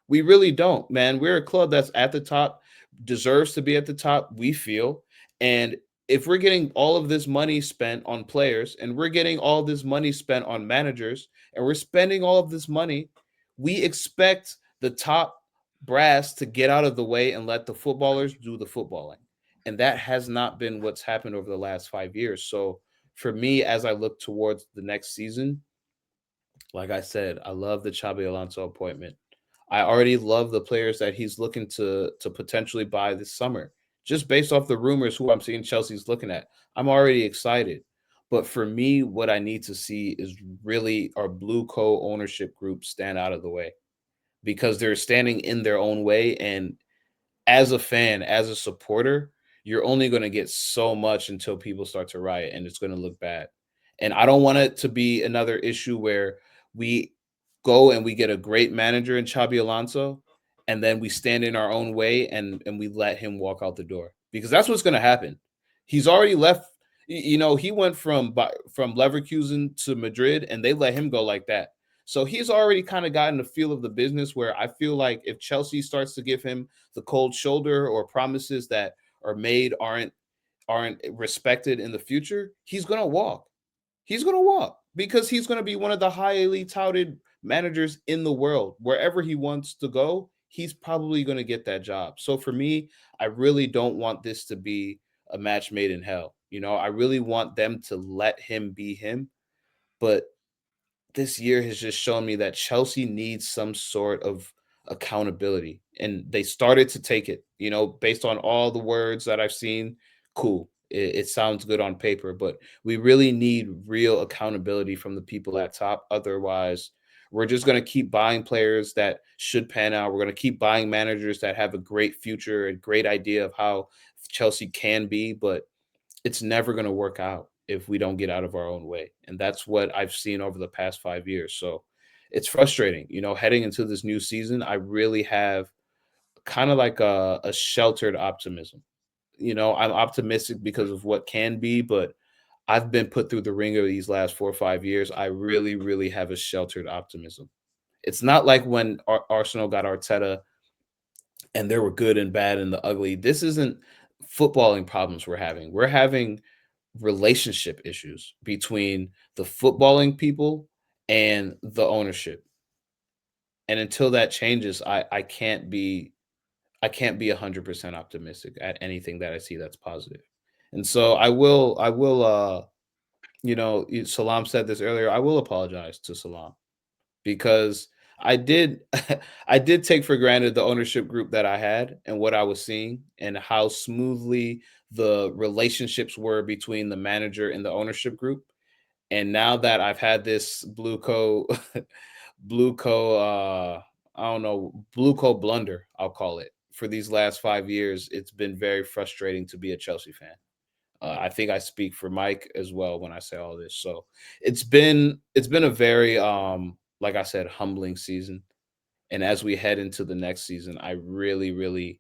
We really don't, man. We're a club that's at the top, deserves to be at the top, we feel. And if we're getting all of this money spent on players and we're getting all this money spent on managers and we're spending all of this money, we expect the top brass to get out of the way and let the footballers do the footballing. And that has not been what's happened over the last 5 years. So for me, as I look towards the next season, like I said, I love the Xabi Alonso appointment. I already love the players that he's looking to potentially buy this summer. Just based off the rumors who I'm seeing Chelsea's looking at, I'm already excited. But for me, what I need to see is really our Blue Co ownership group stand out of the way because they're standing in their own way. And as a fan, as a supporter, you're only going to get so much until people start to riot and it's going to look bad. And I don't want it to be another issue where we go and we get a great manager in Xabi Alonso and then we stand in our own way and we let him walk out the door because that's what's going to happen. He's already left. He went from Leverkusen to Madrid and they let him go like that. So he's already kind of gotten the feel of the business where I feel like if Chelsea starts to give him the cold shoulder or promises that are made aren't respected in the future, he's going to walk. He's going to walk because he's going to be one of the highly touted managers in the world. Wherever he wants to go, he's probably going to get that job. So for me, I really don't want this to be a match made in hell. I really want them to let him be him. But this year has just shown me that Chelsea needs some sort of accountability. And they started to take it, based on all the words that I've seen. Cool. It sounds good on paper, but we really need real accountability from the people at top. Otherwise, we're just going to keep buying players that should pan out. We're going to keep buying managers that have a great future, a great idea of how Chelsea can be, but it's never going to work out if we don't get out of our own way. And that's what I've seen over the past 5 years. So it's frustrating, heading into this new season. I really have kind of like a sheltered optimism. I'm optimistic because of what can be, but I've been put through the ringer these last 4 or 5 years. I really, really have a sheltered optimism. It's not like when Arsenal got Arteta and there were good and bad and the ugly. This isn't footballing problems we're having. We're having relationship issues between the footballing people and the ownership. And until that changes, I can't be 100% optimistic at anything that I see that's positive. And so I will Salam said this earlier. I will apologize to Salam because I did I did take for granted the ownership group that I had and what I was seeing and how smoothly the relationships were between the manager and the ownership group. And now that I've had this Blue Co I don't know, Blue Co blunder, I'll call it, for these last 5 years, it's been very frustrating to be a Chelsea fan. I think I speak for Mike as well when I say all this. So it's been a very like I said, humbling season. And as we head into the next season, I really, really,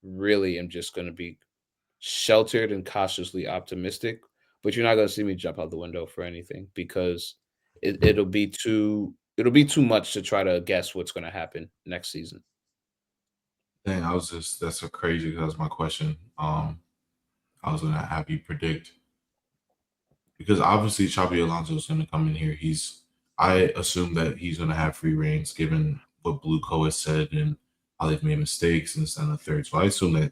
really am just going to be sheltered and cautiously optimistic. But you're not going to see me jump out the window for anything because it'll be too much to try to guess what's going to happen next season. Dang, that's so crazy because that's my question. I was gonna have you predict because obviously Xabi Alonso is gonna come in here. I assume that he's gonna have free reigns given what Blue Co has said and how they've made mistakes and this and the third. So I assume that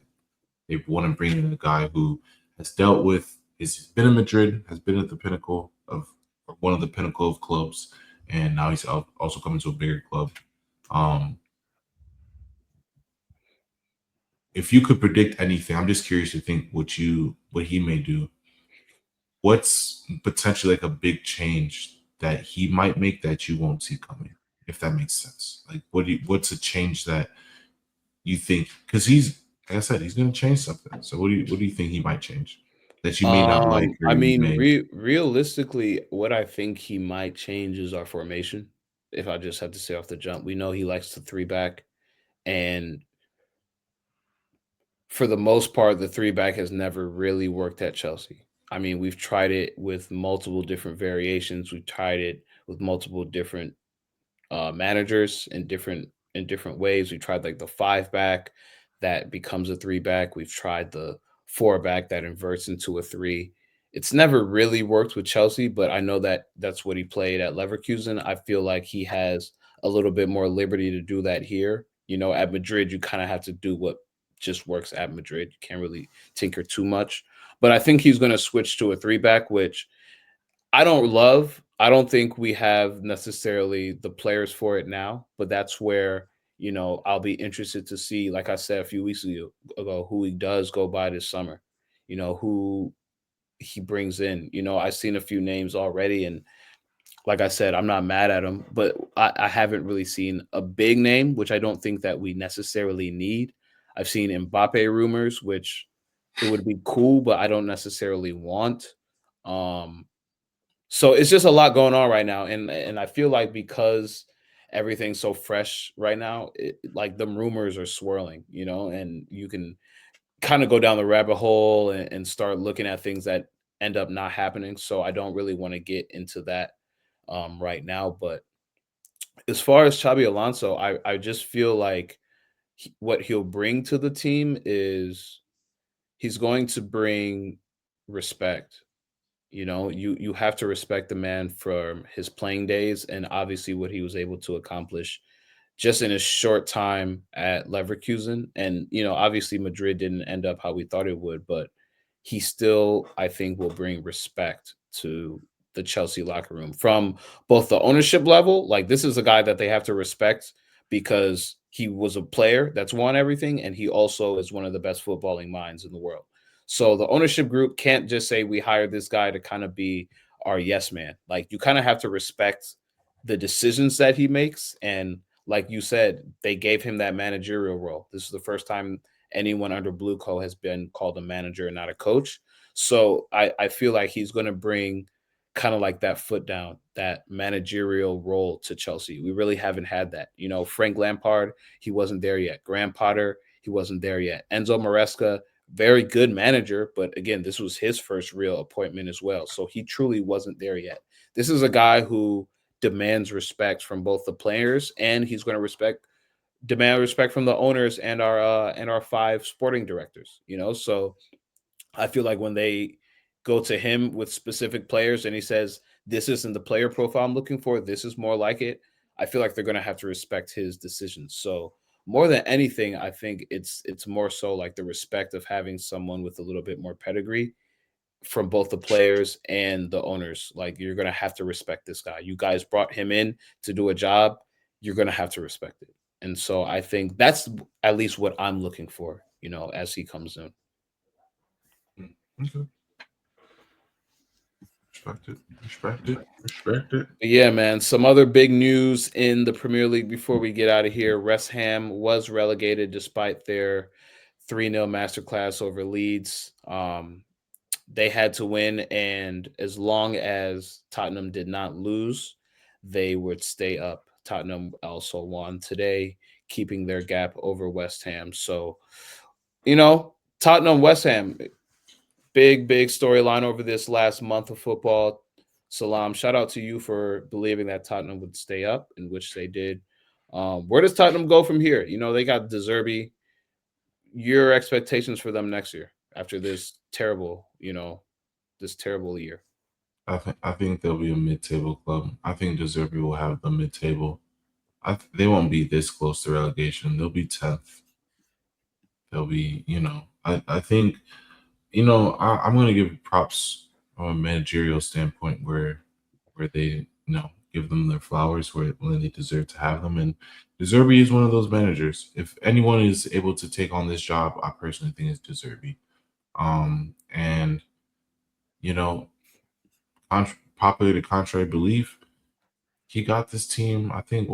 they want to bring in a guy who has dealt with, has been in Madrid, has been at the pinnacle of one of the pinnacle of clubs, and now he's also coming to a bigger club. If you could predict anything, I'm just curious to think what he may do. What's potentially like a big change that he might make that you won't see coming, if that makes sense? Like, what's a change that you think? Because like I said, he's going to change something. So what do you think he might change that you may not like? Or I mean, may... realistically, what I think he might change is our formation. If I just had to say off the jump, we know he likes to 3-back, and for the most part, the 3-back has never really worked at Chelsea. I mean, we've tried it with multiple different variations. We've tried it with multiple different managers in different ways. We tried like the 5-back that becomes a 3-back. We've tried the 4-back that inverts into a 3. It's never really worked with Chelsea, but I know that that's what he played at Leverkusen. I feel like he has a little bit more liberty to do that here. You know, at Madrid, you kind of have to do what just works at Madrid. You can't really tinker too much. But I think he's going to switch to a 3-back, which I don't love. I don't think we have necessarily the players for it now, but that's where, I'll be interested to see, like I said a few weeks ago, who he does go by this summer, who he brings in. I've seen a few names already, and like I said, I'm not mad at him, but I haven't really seen a big name, which I don't think that we necessarily need. I've seen Mbappe rumors, which it would be cool, but I don't necessarily want. So it's just a lot going on right now, and I feel like because everything's so fresh right now, like the rumors are swirling, and you can kind of go down the rabbit hole and start looking at things that end up not happening. So I don't really want to get into that right now. But as far as Xabi Alonso, I just feel like what he'll bring to the team is he's going to bring respect. You have to respect the man from his playing days and obviously what he was able to accomplish just in a short time at Leverkusen. And, obviously Madrid didn't end up how we thought it would, but he still, I think, will bring respect to the Chelsea locker room from both the ownership level. Like, this is a guy that they have to respect because he was a player that's won everything. And he also is one of the best footballing minds in the world. So the ownership group can't just say we hired this guy to kind of be our yes man. Like, you kind of have to respect the decisions that he makes. And like you said, they gave him that managerial role. This is the first time anyone under Blue Co has been called a manager and not a coach. So I feel like he's going to bring kind of like that foot down, that managerial role to Chelsea. We really haven't had that. Frank Lampard, he wasn't there yet. Graham Potter, he wasn't there yet. Enzo Maresca, very good manager, but again, this was his first real appointment as well. So he truly wasn't there yet. This is a guy who demands respect from both the players, and he's going to demand respect from the owners and our 5 sporting directors. So I feel like when they go to him with specific players and he says, this isn't the player profile I'm looking for, this is more like it, I feel like they're going to have to respect his decisions. So more than anything, I think it's more so like the respect of having someone with a little bit more pedigree from both the players and the owners. Like, you're going to have to respect this guy. You guys brought him in to do a job. You're going to have to respect it. And so I think that's at least what I'm looking for, as he comes in. Okay. Respect it. Yeah, man. Some other big news in the Premier League before we get out of here. West Ham was relegated despite their 3-0 masterclass over Leeds. They had to win, and as long as Tottenham did not lose, they would stay up. Tottenham also won today, keeping their gap over West Ham. So, Tottenham, West Ham, big storyline over this last month of football. Selam, shout out to you for believing that Tottenham would stay up, in which they did. Where does Tottenham go from here? They got Zerbi. Your expectations for them next year after this terrible year? I think they'll be a mid-table club. I think De Zerbi will have the mid-table. They won't be this close to relegation. They'll be 10th. They'll be, I think, I'm going to give props from a managerial standpoint where they, give them their flowers when they deserve to have them. And De Zerbi is one of those managers. If anyone is able to take on this job, I personally think it's De Zerbi. And, popular to contrary belief, he got this team, I think,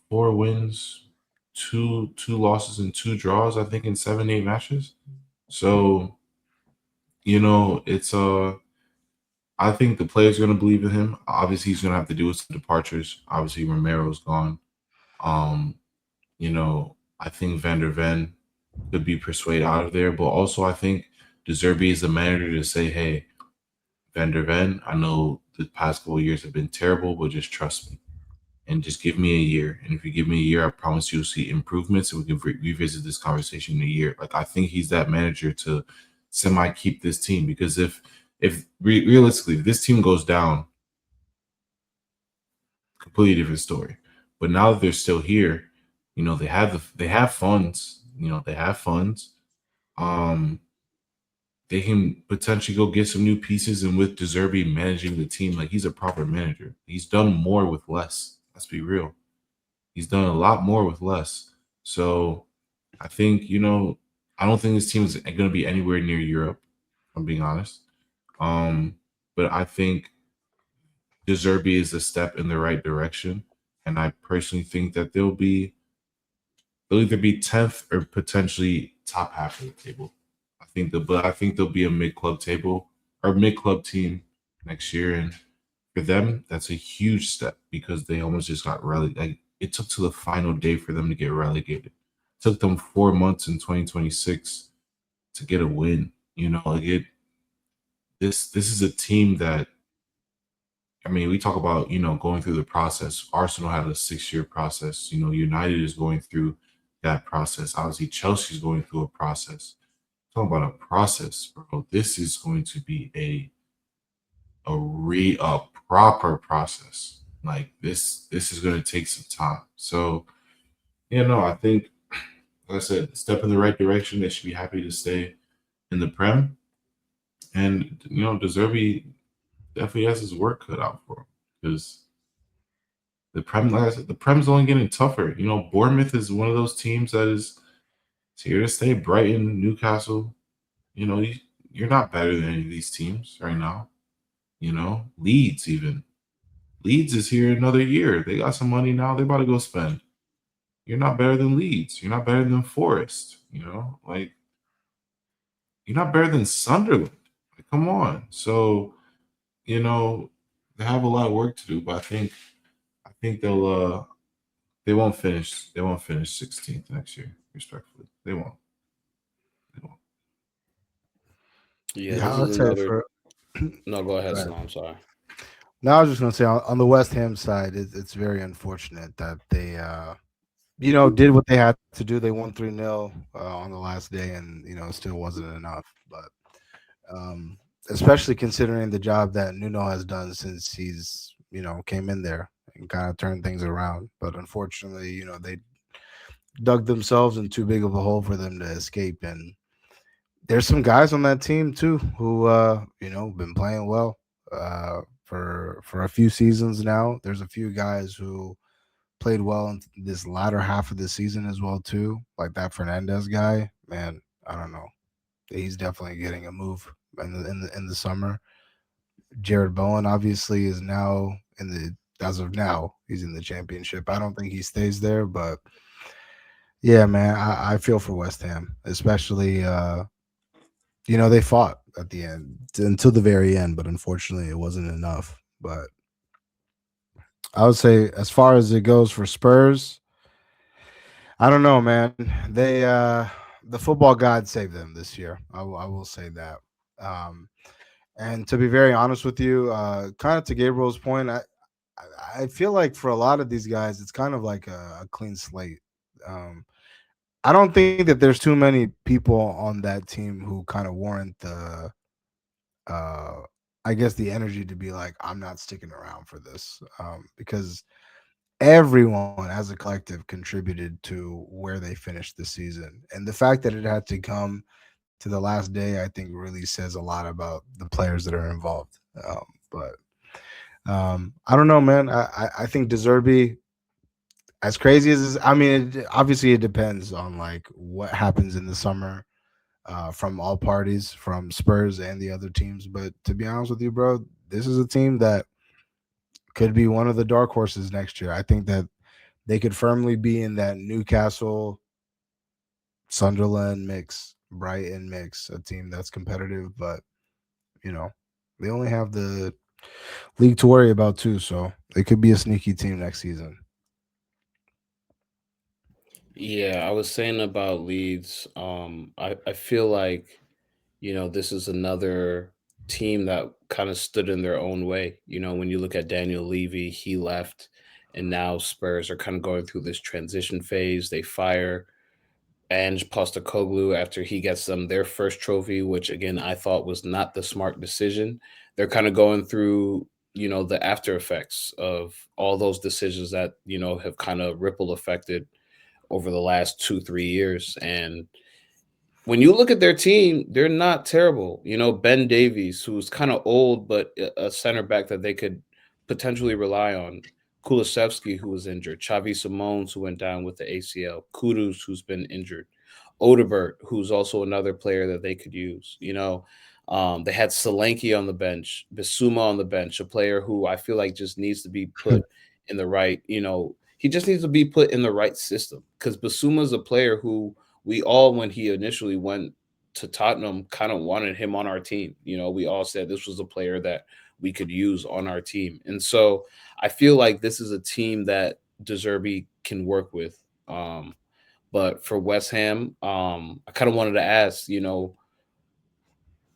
4 wins, two losses and 2 draws, I think, in 7-8 matches. So, it's I think the players are going to believe in him. Obviously, he's going to have to deal with some departures. Obviously, Romero's gone. I think Van der Ven could be persuaded out of there, but also I think De Zerbi is the manager to say, hey, Van der Ven, I know the past couple of years have been terrible, but just trust me and just give me a year. And if you give me a year, I promise you'll see improvements, and we can revisit this conversation in a year. Like, I think he's that manager to keep this team, because if realistically, if this team goes down, completely different story. But now that they're still here, they have funds. They have funds. They can potentially go get some new pieces, and with De Zerbi managing the team, like, he's a proper manager. He's done more with less. Let's be real. He's done a lot more with less. So I think, I don't think this team is going to be anywhere near Europe, if I'm being honest. But I think De Zerbi is a step in the right direction, and I personally think that they'll either be 10th or potentially top half of the table. I think there'll be a mid-club table or mid-club team next year, and for them, that's a huge step because they almost just got relegated. Like, it took to the final day for them to get relegated. It took them 4 months in 2026 to get a win. This is a team that, I mean, we talk about, going through the process. Arsenal had a 6-year process. United is going through that process. Obviously, Chelsea's going through a process. Talking about a process, bro. This is going to be a proper process. Like, this is going to take some time. So, I think, like I said, step in the right direction. They should be happy to stay in the Prem. And, De Zerbi definitely has his work cut out for him, because the Prem, like I said, the Prem's only getting tougher. Bournemouth is one of those teams that is here to stay. Brighton, Newcastle, you're not better than any of these teams right now. Leeds even. Leeds is here another year. They got some money now. They're about to go spend. You're not better than Leeds. You're not better than Forest. You're not better than Sunderland. Like, come on. So, they have a lot of work to do, but I think they won't finish 16th next year, respectfully. They won't. Yeah, I'll say for No, go ahead, Salam. I'm sorry. No, I was just going to say on the West Ham side, it's very unfortunate that they, did what they had to do. They won 3-0 on the last day, and it still wasn't enough. But especially considering the job that Nuno has done since he's came in there and kind of turned things around. But unfortunately, they dug themselves in too big of a hole for them to escape. And there's some guys on that team too who been playing well for a few seasons now. There's a few guys who played well in this latter half of the season as well too, like that Fernandez guy. Man, I don't know. He's definitely getting a move in the summer. Jared Bowen obviously is now as of now, he's in the championship. I don't think he stays there, but yeah, man, I feel for West Ham, especially they fought at the end until the very end, but unfortunately it wasn't enough. But I would say, as far as it goes for Spurs, I don't know, man. They the football god saved them this year. I will say that. And to be very honest with you, kind of to Gabriel's point, I feel like for a lot of these guys, it's kind of like a clean slate. Um, I don't think that there's too many people on that team who kind of warrant the, uh, I guess, the energy to be like, I'm not sticking around for this, because everyone as a collective contributed to where they finished the season, and the fact that it had to come to the last day, I think, really says a lot about the players that are involved. But I don't know, man. I think Zerbi, as crazy as I mean, obviously it depends on like what happens in the summer, from all parties, from Spurs and the other teams. But to be honest with you, bro, this is a team that could be one of the dark horses next year. I think that they could firmly be in that Newcastle, Sunderland mix, Brighton mix, a team that's competitive, but you know, they only have the league to worry about too, so they could be a sneaky team next season. Yeah, I was saying about Leeds. I feel like, this is another team that kind of stood in their own way. When you look at Daniel Levy, he left, and now Spurs are kind of going through this transition phase. They fire Ange Postecoglou after he gets them their first trophy, which again I thought was not the smart decision. They're kind of going through, the after effects of all those decisions that, have kind of ripple affected over the last 2-3 years. And when you look at their team, they're not terrible. Ben Davies, who's kind of old, but a center back that they could potentially rely on. Kulusevski, who was injured. Xavi Simons, who went down with the ACL. Kudus, who's been injured. Odebert, who's also another player that they could use. They had Solanke on the bench, Bissouma on the bench, a player who I feel like just needs to be put in the right, he just needs to be put in the right system, because Bissouma is a player who we all, when he initially went to Tottenham, kind of wanted him on our team. We all said this was a player that we could use on our team. And so I feel like this is a team that De Zerbi can work with. But for West Ham, I kind of wanted to ask,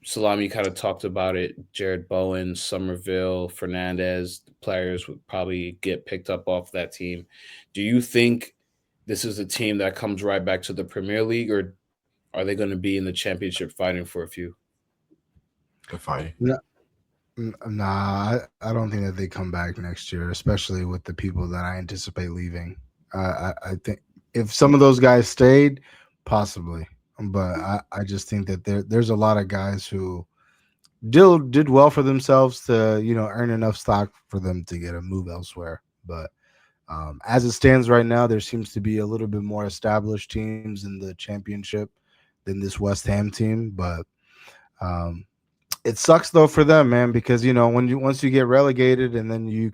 Salam, you kind of talked about it. Jared Bowen, Somerville, Fernandez, players would probably get picked up off that team. Do you think this is a team that comes right back to the Premier League, or are they going to be in the championship fighting for a few? If I Nah, I don't think that they come back next year, especially with the people that I anticipate leaving. I think if some of those guys stayed, possibly, but I just think that there's a lot of guys who did well for themselves to earn enough stock for them to get a move elsewhere. But as it stands right now, there seems to be a little bit more established teams in the championship than this West Ham team. But it sucks though for them, man, because once you get relegated and then you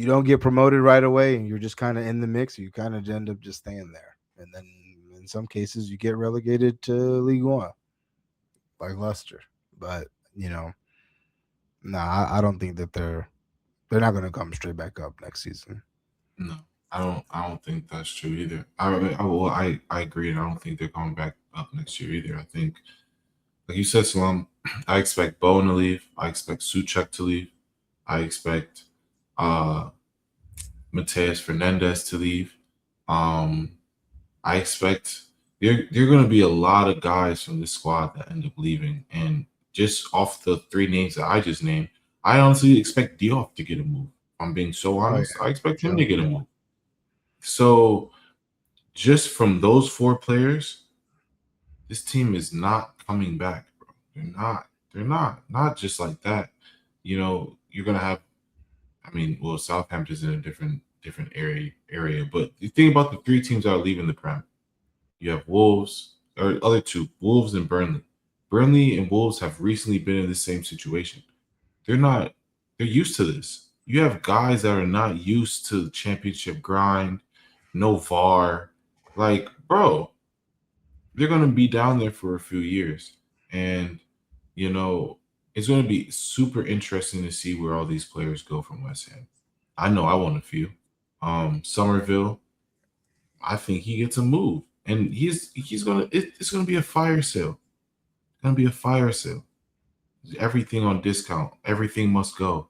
don't get promoted right away and you're just kind of in the mix, you kind of end up just staying there. And then in some cases you get relegated to League One, like Leicester. But I don't think that they're not going to come straight back up next season. No, I don't think that's true either. I agree, and I don't think they're coming back up next year either. I think, like you said, Salam, I expect Bowen to leave. I expect Souček to leave. I expect Mateus Fernandez to leave. I expect there are going to be a lot of guys from this squad that end up leaving. And just off the three names that I just named, I honestly expect Diop to get a move. If I'm being so honest. I expect him to get a move. So just from those four players, this team is not coming back, bro. They're not just like that. You're gonna have, Southampton's in a different area. But you think about the three teams that are leaving the Prem. You have Wolves, or other two, Wolves and Burnley. Burnley and Wolves have recently been in the same situation. They're used to this. You have guys that are not used to the championship grind, no VAR. Like, bro, they're going to be down there for a few years. And, it's going to be super interesting to see where all these players go from West Ham. I know I want a few. Somerville, I think he gets a move. And it's going to be a fire sale. gonna be a fire sale. Everything on discount. Everything must go.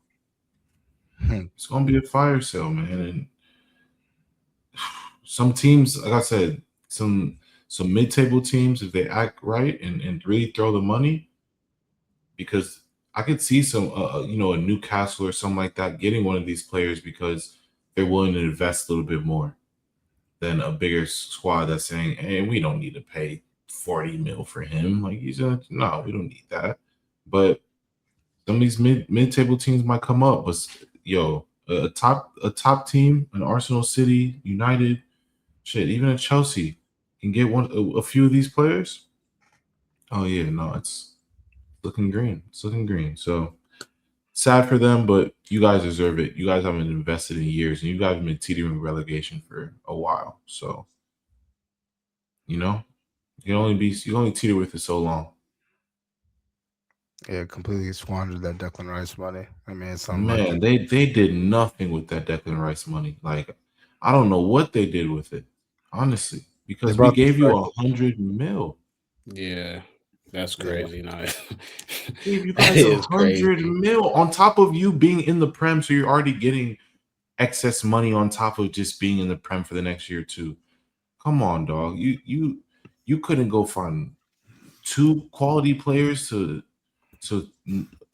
It's gonna be a fire sale, man. And some teams, like I said, some mid-table teams, if they act right and really throw the money, because I could see some, a Newcastle or something like that getting one of these players because they're willing to invest a little bit more than a bigger squad that's saying, "Hey, we don't need to pay 40 mil for him." Like no, we don't need that. But some of these mid-table teams might come up, but a top team, an Arsenal, City, United, shit, even a Chelsea can get a few of these players. Oh yeah, no, it's looking green. It's looking green. So sad for them, but you guys deserve it. You guys haven't invested in years, and you guys have been teetering relegation for a while. So you can only teeter with it so long. Yeah, completely squandered that Declan Rice money. I mean, it's Man, they did nothing with that Declan Rice money. Like, I don't know what they did with it, honestly, because we gave you 100 mil. Yeah, that's crazy. No, Gave you guys 100 mil on top of you being in the Prem, so you're already getting excess money on top of just being in the Prem for the next year too. Come on, dog. You couldn't go find 2 quality players to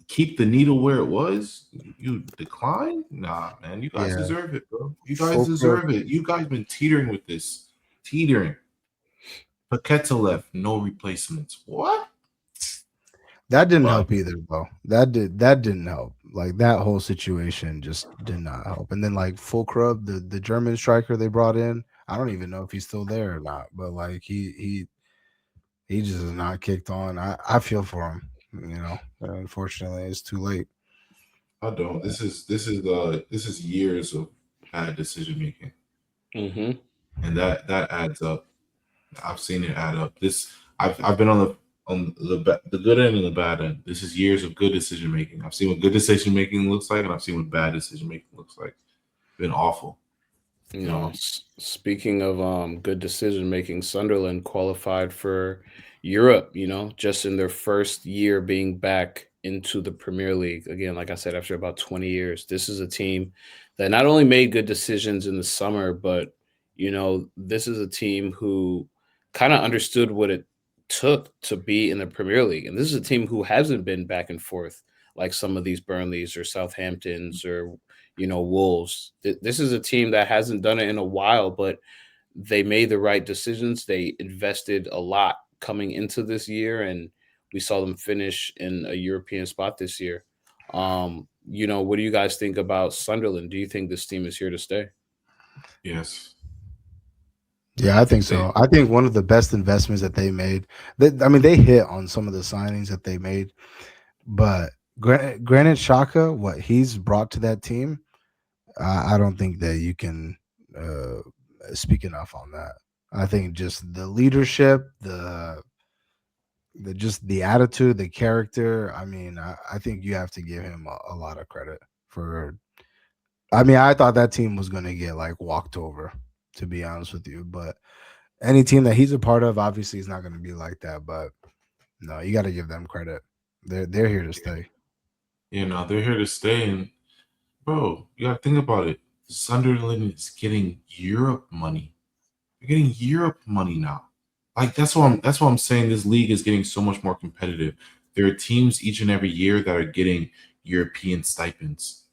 keep the needle where it was. You decline? Nah, man. You guys deserve it, bro. You guys deserve it. You guys been teetering with this. Teetering. Paqueta left, no replacements. What? That didn't help either, though. That didn't help. Like, that whole situation just did not help. And then, like, Fulkrug, the German striker they brought in, I don't even know if he's still there or not. But like, he just is not kicked on. I feel for him. Unfortunately, it's too late. I don't. This is years of bad decision making, and that adds up. I've seen it add up. I've been on the good end and the bad end. This is years of good decision making. I've seen what good decision making looks like, and I've seen what bad decision making looks like. It's been awful. Speaking of good decision making, Sunderland qualified for Europe, just in their first year being back into the Premier League. Again, like I said, after about 20 years, this is a team that not only made good decisions in the summer, but, this is a team who kind of understood what it took to be in the Premier League. And this is a team who hasn't been back and forth like some of these Burnleys or Southamptons or Wolves. This is a team that hasn't done it in a while, but they made the right decisions. They invested a lot coming into this year, and we saw them finish in a European spot this year. What do you guys think about Sunderland? Do you think this team is here to stay? Yes. Yeah, I think so. I think one of the best investments that they made. They hit on some of the signings that they made, but Granit Xhaka, what he's brought to that team, I don't think that you can speak enough on that. I think just the leadership, the attitude, the character. I mean, I think you have to give him a lot of credit for. I mean, I thought that team was going to get like walked over, to be honest with you. But any team that he's a part of, obviously, is not going to be like that. But no, you got to give them credit. They're here to stay. They're here to stay. And bro, you got to think about it. Sunderland is getting Europe money. They're getting Europe money now. Like that's why I'm saying this league is getting so much more competitive. There are teams each and every year that are getting European stipends.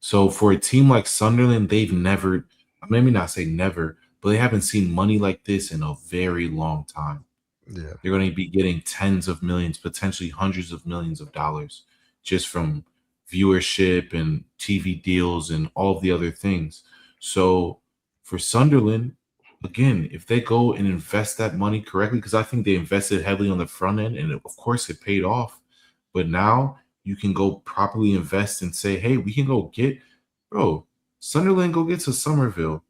So for a team like Sunderland, they've never, maybe not say never, but they haven't seen money like this in a very long time. Yeah. They're going to be getting tens of millions, potentially hundreds of millions of dollars just from viewership and TV deals and all of the other things. So for Sunderland, again, if they go and invest that money correctly, because I think they invested heavily on the front end, and of course it paid off. But now you can go properly invest and say, hey, we can go get, bro, Sunderland go get to Somerville.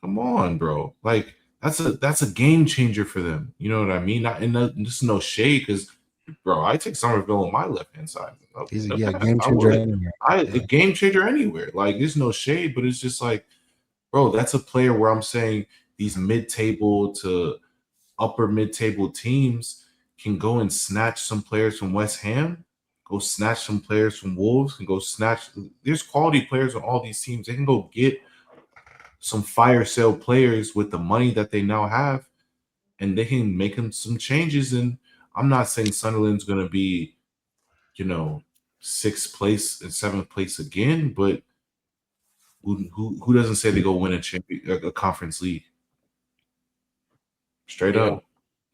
Come on, bro. Like that's a game changer for them. You know what I mean? Just no shade, because bro, I take Somerville on my left hand side. He's a game changer anywhere. A game changer anywhere. Like there's no shade, but it's just like, bro, that's a player where I'm saying these mid-table to upper mid-table teams, can go and snatch some players from West Ham, go snatch some players from Wolves, and go snatch. There's quality players on all these teams. They can go get some fire sale players with the money that they now have, and they can make them some changes. And I'm not saying Sunderland's going to be, 6th place and 7th place again, but who doesn't say they go win a conference league? Straight up.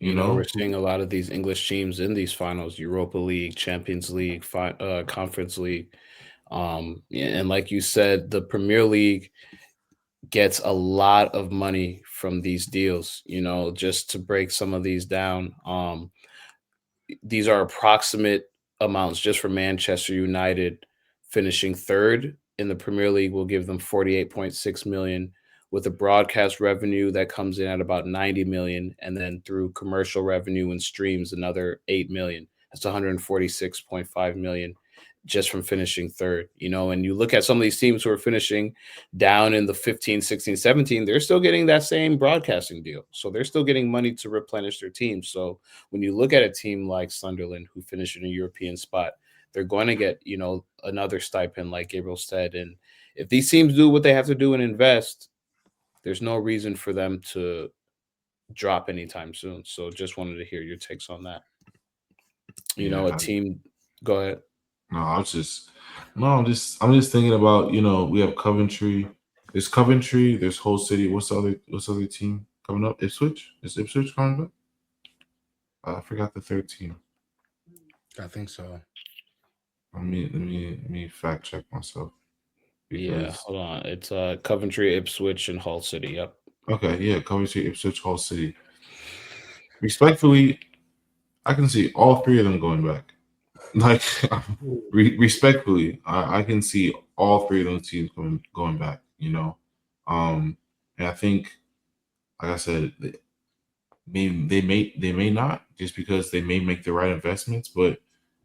We're seeing a lot of these English teams in these finals: Europa League, Champions League, Conference League. And like you said, the Premier League gets a lot of money from these deals. Just to break some of these down, these are approximate amounts. Just for Manchester United, finishing 3rd in the Premier League will give them 48.6 million, with a broadcast revenue that comes in at about 90 million, and then through commercial revenue and streams another 8 million. That's 146.5 million just from finishing 3rd. And you look at some of these teams who are finishing down in the 15, 16, 17, they're still getting that same broadcasting deal. So they're still getting money to replenish their team. So when you look at a team like Sunderland, who finished in a European spot, they're going to get, another stipend, like Gabriel said. And if these teams do what they have to do and invest, there's no reason for them to drop anytime soon. So just wanted to hear your takes on that. A team. Go ahead. No, I'm just thinking about, we have Coventry. There's Coventry. There's Hull City. What's the other team coming up? Ipswich. Is Ipswich coming up? I forgot the 3rd team. I think so. Let me fact check myself. Yeah, hold on. It's Coventry, Ipswich, and Hull City. Yep. Okay, yeah, Coventry, Ipswich, Hull City. Respectfully, I can see all 3 of them going back. Like, respectfully, I can see all 3 of those teams going back. And I think, like I said, they may not, just because they may make the right investments, but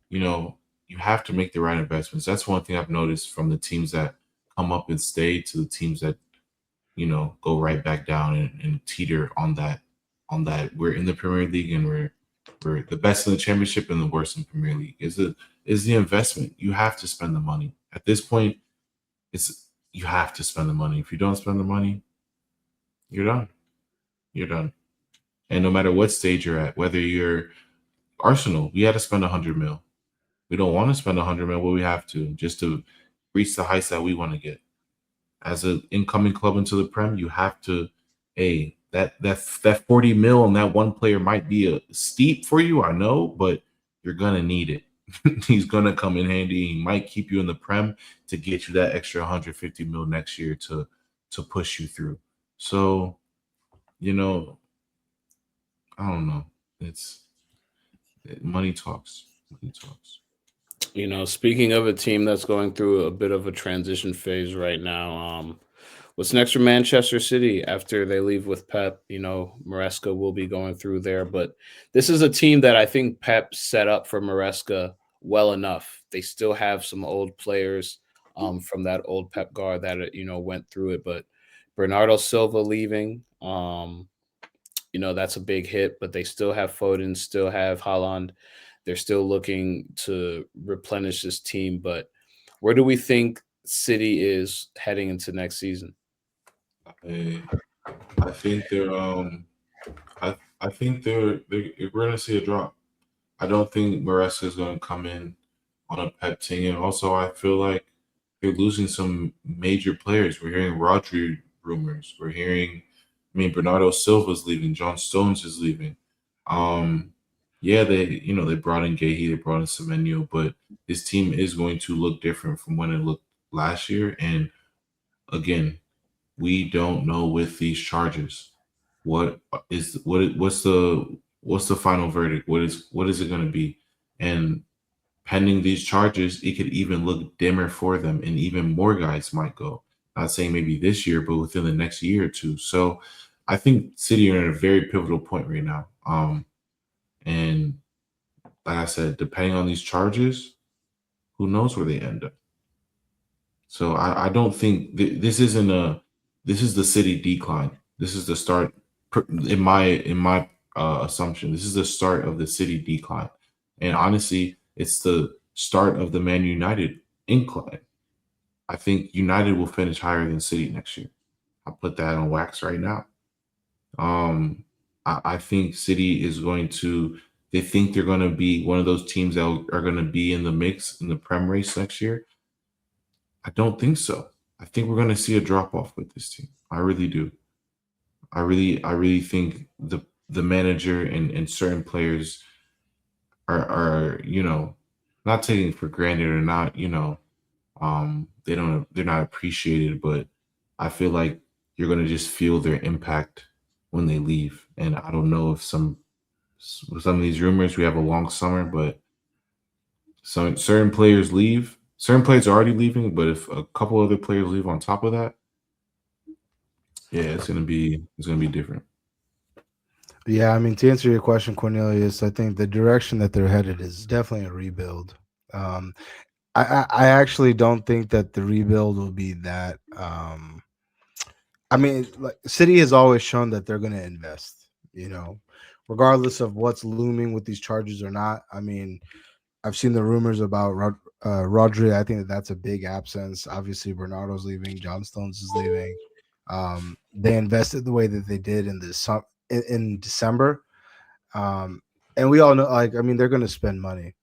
you have to make the right investments. That's one thing I've noticed from the teams that come up and stay to the teams that go right back down and teeter on that. We're in the Premier League and we're the best in the Championship and the worst in the Premier League. Is the investment. You have to spend the money. At this point, you have to spend the money. If you don't spend the money, you're done. You're done. And no matter what stage you're at, whether you're Arsenal, we had to spend 100 mil. We don't want to spend 100 mil, but we have to, just to reach the heights that we want to get. As an incoming club into the Prem, you have to, that 40 mil on that one player might be steep for you, I know, but you're gonna need it. He's gonna come in handy. He might keep you in the Prem to get you that extra 150 mil next year to push you through. So, I don't know. Money talks. Money talks. Speaking of a team that's going through a bit of a transition phase right now, what's next for Manchester City after they leave with Pep? Maresca will be going through there, but this is a team that I think Pep set up for Maresca well enough. They still have some old players from that old Pep guard that went through it, but Bernardo Silva leaving, that's a big hit, but they still have Foden, still have Haaland. They're still looking to replenish this team, but where do we think City is heading into next season? I think they're I think we're gonna see a drop. I don't think Maresca is gonna come in on a Pep team, and also I feel like they're losing some major players. We're hearing Rodri rumors. We're hearing, Bernardo Silva's leaving. John Stones is leaving. Yeah, they brought in Gahey, they brought in Semenyo, but this team is going to look different from when it looked last year. And again, we don't know with these charges what's the final verdict? What is it going to be? And pending these charges, it could even look dimmer for them, and even more guys might go. Not saying maybe this year, but within the next year or two. So I think City are at a very pivotal point right now. And like I said, depending on these charges, who knows where they end up. So I don't think this is the City decline. This is the start, in my assumption. This is the start of the City decline, and honestly, it's the start of the Man United incline. I think United will finish higher than City next year. I'll put that on wax right now. I think City is going to. They think they're going to be one of those teams that are going to be in the mix in the Prem race next year. I don't think so. I think we're going to see a drop off with this team. I really do. I really think the manager and certain players are not taking for granted or not they're not appreciated, but I feel like you're going to just feel their impact when they leave. And I don't know if with some of these rumors, we have a long summer, but certain players leave. Certain players are already leaving, but if a couple other players leave on top of that, yeah, it's gonna be different. Yeah, I mean, to answer your question, Cornelius, I think the direction that they're headed is definitely a rebuild. I actually don't think that the rebuild will be that. I mean, like, City has always shown that they're going to invest, regardless of what's looming with these charges or not. I mean, I've seen the rumors about Rodri. I think that's a big absence. Obviously, Bernardo's leaving. John Stones is leaving. They invested the way that they did in December. And we all know, they're going to spend money.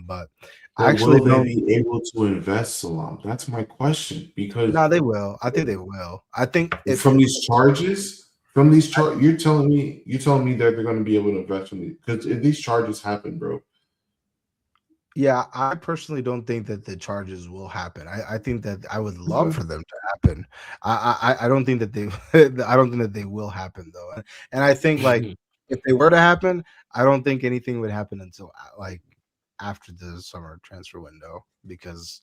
But I actually will they be able to invest, Selam? That's my question. Because they will. I think they will. I think from these charges, you're telling me that they're going to be able to invest in these, because if these charges happen, bro. Yeah, I personally don't think that the charges will happen. I think that I would love for them to happen. I don't think that they I don't think that they will happen though. And I think if they were to happen, I don't think anything would happen until after the summer transfer window, because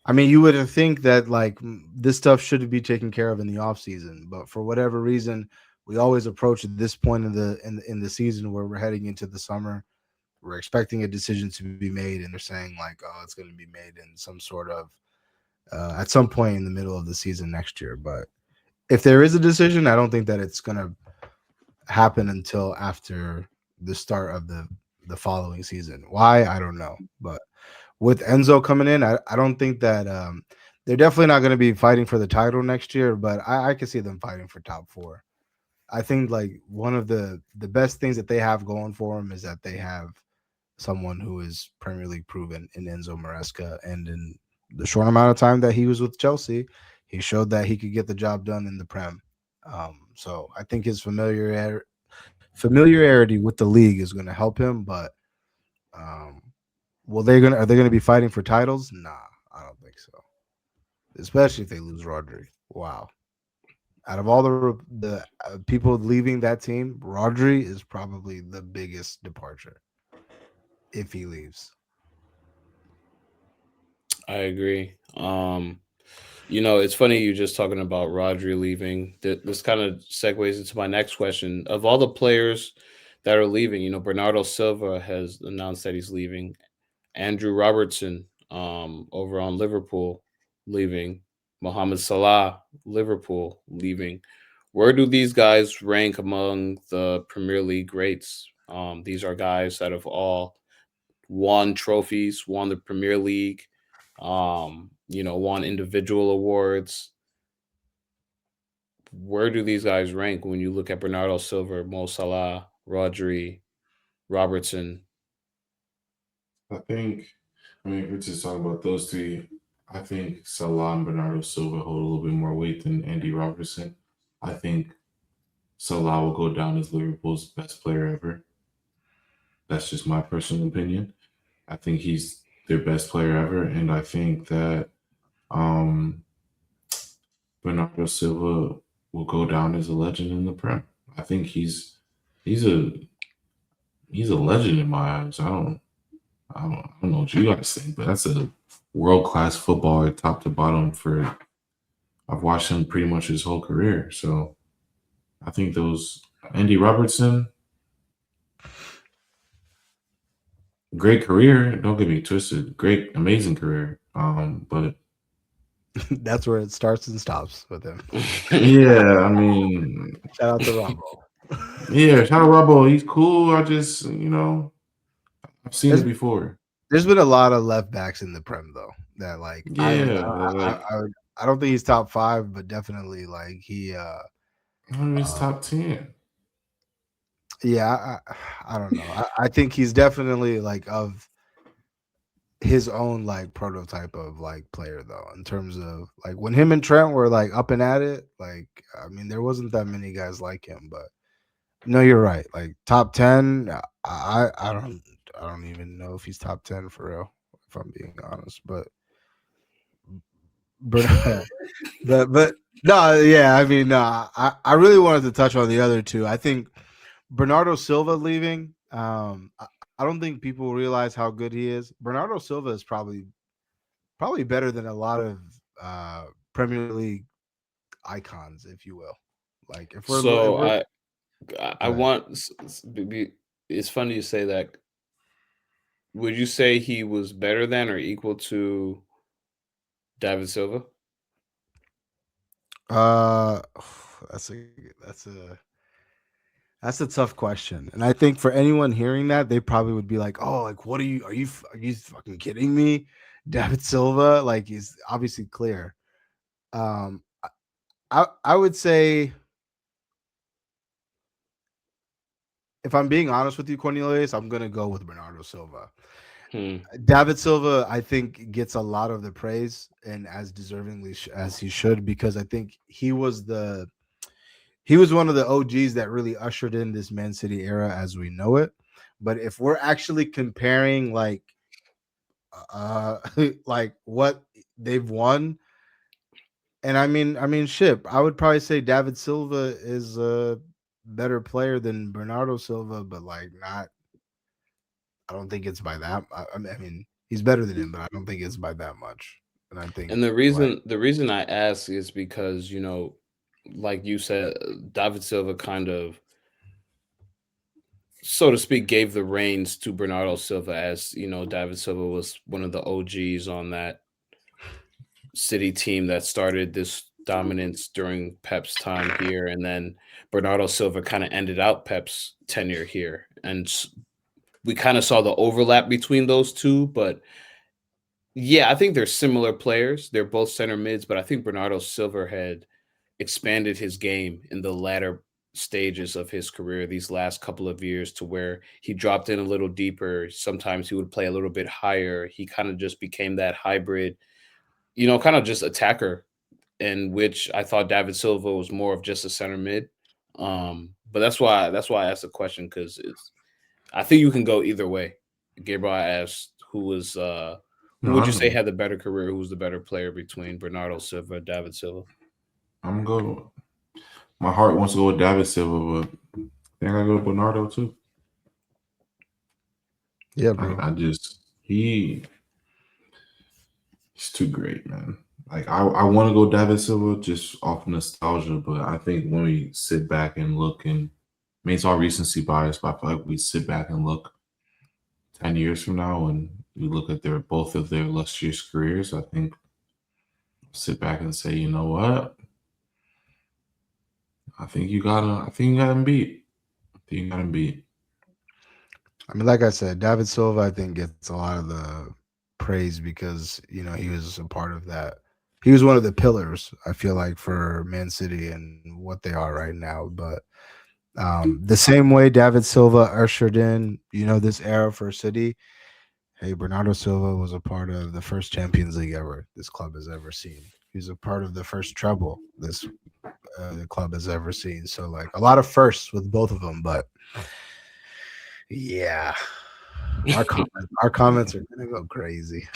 I mean, you would think that this stuff should be taken care of in the off season, but for whatever reason, we always approach at this point in the season where we're heading into the summer. We're expecting a decision to be made, and they're saying it's going to be made in some sort of at some point in the middle of the season next year. But if there is a decision, I don't think that it's going to happen until after the start of the following season. Why? I don't know. But with Enzo coming in, I don't think that they're definitely not going to be fighting for the title next year, but I can see them fighting for top 4. I think one of the best things that they have going for them is that they have someone who is Premier League proven in Enzo Maresca, and in the short amount of time that he was with Chelsea, he showed that he could get the job done in the Prem. So I think his familiarity with the league is going to help him, but are they going to be fighting for titles? Nah, I don't think so. Especially if they lose Rodri. Wow. Out of all the people leaving that team, Rodri is probably the biggest departure if he leaves. I agree. It's funny you just talking about Rodri leaving. This kind of segues into my next question. Of all the players that are leaving, Bernardo Silva has announced that he's leaving. Andrew Robertson, over on Liverpool, leaving. Mohamed Salah, Liverpool, leaving. Where do these guys rank among the Premier League greats? These are guys that have all won trophies, won the Premier League, won individual awards. Where do these guys rank when you look at Bernardo Silva, Mo Salah, Rodri, Robertson? If we're just talking about those three, I think Salah and Bernardo Silva hold a little bit more weight than Andy Robertson. I think Salah will go down as Liverpool's best player ever. That's just my personal opinion. I think he's their best player ever, and I think that Bernardo Silva will go down as a legend in the Prem. I think he's a legend in my eyes. I don't know what you guys think, but that's a world-class footballer, top to bottom. I've watched him pretty much his whole career, so I think Andy Robertson. Great career. Don't get me twisted. Great, amazing career. But that's where it starts and stops with him. Yeah, I mean, shout out to Rambo. Yeah, shout out Robbo. He's cool. I just, I've seen it before. There's been a lot of left backs in the Prem though that like Yeah, I don't think he's top 5, but definitely like he he's top 10. yeah, I don't know. I think he's definitely like of his own like prototype of like player though, in terms of like when him and Trent were like up and at it, like I mean there wasn't that many guys like him, but no, you're right. Like top 10, I don't even know if he's top 10 for real, if I'm being honest, but but no, yeah, I mean, I really wanted to touch on the other two. I think Bernardo Silva leaving. I don't think people realize how good he is. Bernardo Silva is probably better than a lot of Premier League icons, if you will. Like if So we're I want. It's funny you say that. Would you say he was better than or equal to David Silva? uh, that's a that's a That's a tough question, and I think for anyone hearing that, they probably would be like, "Oh, like what are you fucking kidding me?" David Silva, like he's obviously clear. I would say, if I'm being honest with you, Cornelius, I'm gonna go with Bernardo Silva. David Silva, I think, gets a lot of the praise and as deservingly as he should, because I think he was one of the OGs that really ushered in this Man City era as we know it. But if we're actually comparing like like what they've won, and I mean shit, I would probably say David Silva is a better player than Bernardo Silva, but like not, I don't think it's by that. I mean he's better than him, but I don't think it's by that much. And I think And the like reason I ask is because like you said, David Silva kind of, so to speak, gave the reins to Bernardo Silva, as David Silva was one of the OGs on that City team that started this dominance during Pep's time here, and then Bernardo Silva kind of ended out Pep's tenure here, and we kind of saw the overlap between those two. But yeah, I think they're similar players. They're both center mids, but I think Bernardo Silva had expanded his game in the latter stages of his career these last couple of years, to where he dropped in a little deeper. Sometimes he would play a little bit higher. He kind of just became that hybrid, kind of just attacker, in which I thought David Silva was more of just a center mid. But that's why I asked the question, because I think you can go either way. Gabriel asked who would you say had the better career? Who's the better player between Bernardo Silva and David Silva? I'm going. My heart wants to go with David Silva, but I think I go with Bernardo too. yeah, bro. He's too great, man. Like I want to go David Silva just off nostalgia, but I think when we sit back and look, and I mean it's all recency bias, but I feel like we sit back and look 10 years from now and we look at both of their illustrious careers, I think sit back and say, you know what? I think you got him beat. I think you got him beat. I mean, like I said, David Silva, I think, gets a lot of the praise because he was a part of that. He was one of the pillars, I feel like, for Man City and what they are right now. But the same way David Silva ushered in, this era for City. Hey, Bernardo Silva was a part of the first Champions League ever this club has ever seen. He was a part of the first treble the club has ever seen. So, like, a lot of firsts with both of them. But yeah, our comments are gonna go crazy.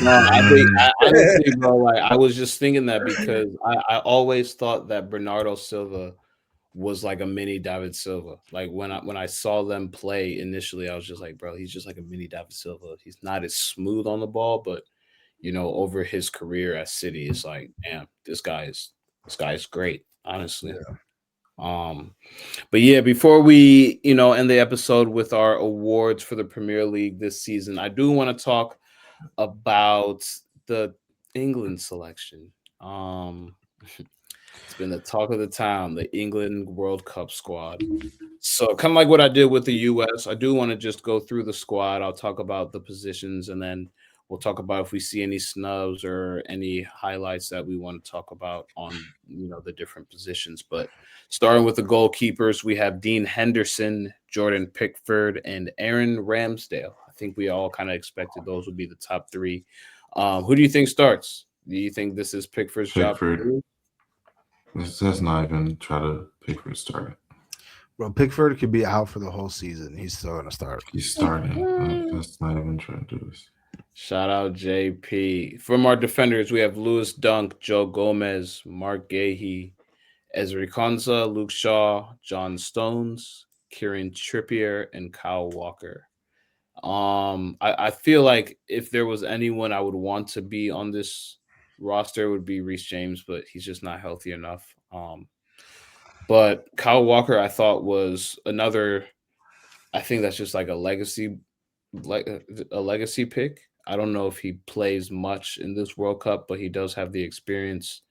No, I think honestly, bro, like I was just thinking that because I always thought that Bernardo Silva was like a mini David Silva. Like when I saw them play initially, I was just like, bro, he's just like a mini David Silva. He's not as smooth on the ball, but over his career at City, it's like, damn, this guy is great, honestly. Yeah. But yeah, before we end the episode with our awards for the Premier League this season, I do want to talk about the England selection. It's been the talk of the town, the England World Cup squad. So kind of like what I did with the US, I do want to just go through the squad. I'll talk about the positions, and then we'll talk about if we see any snubs or any highlights that we want to talk about on the different positions. But starting with the goalkeepers, we have Dean Henderson, Jordan Pickford, and Aaron Ramsdale. I think we all kind of expected those would be the top three. Who do you think starts? Do you think this is Pickford's job? Let's not even try to Pickford start. Bro, Pickford could be out for the whole season. He's still going to start. He's starting. Let's not even try to do this. Shout out JP. From our defenders, we have Lewis Dunk, Joe Gomez, Mark Gahey, Ezri Konsa, Luke Shaw, John Stones, Kieran Trippier, and Kyle Walker. I feel like if there was anyone I would want to be on this roster, it would be Reece James, but he's just not healthy enough. But Kyle Walker, I thought was another. I think that's just like a legacy pick. I don't know if he plays much in this World Cup, but he does have the experience.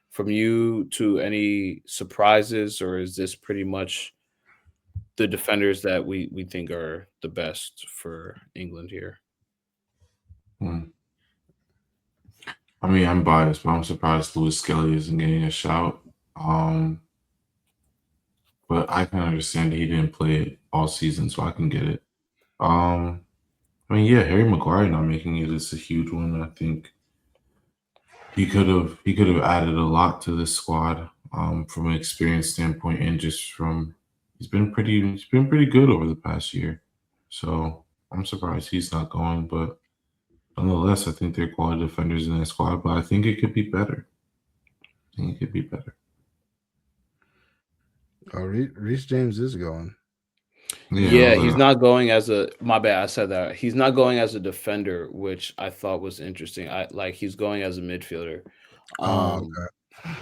From you to any surprises, or is this pretty much the defenders that we think are the best for England here? I mean, I'm biased, but I'm surprised Lewis Skelly isn't getting a shout. But I can understand that he didn't play it all season, so I can get it. I mean, yeah, Harry Maguire not making it is a huge one. I think he could have added a lot to this squad from an experience standpoint, and just from he's been pretty good over the past year. So I'm surprised he's not going, but nonetheless, I think they're quality defenders in that squad. But I think it could be better. Oh, Reece James is going. Yeah, he's not going as a. My bad, I said that. He's not going as a defender, which I thought was interesting. He's going as a midfielder. Okay.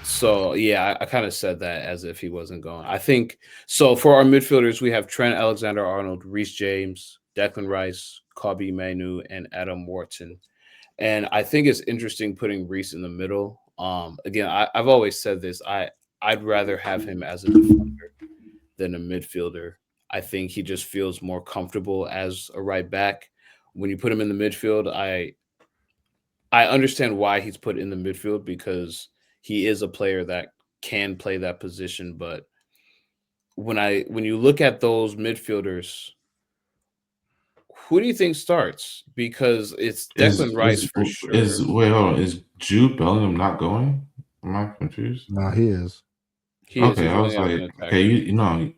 So yeah, I kind of said that as if he wasn't going. I think so. For our midfielders, we have Trent Alexander-Arnold, Reece James, Declan Rice, Kobbie Mainoo, and Adam Wharton. And I think it's interesting putting Reece in the middle. Again, I've always said this. I'd rather have him as a defender than a midfielder. I think he just feels more comfortable as a right back. When you put him in the midfield, I understand why he's put in the midfield, because he is a player that can play that position. But when you look at those midfielders, who do you think starts? Because it's Declan Rice for sure. Is Jude Bellingham not going? Am I confused? No, he is. Okay, I was like, okay, he's only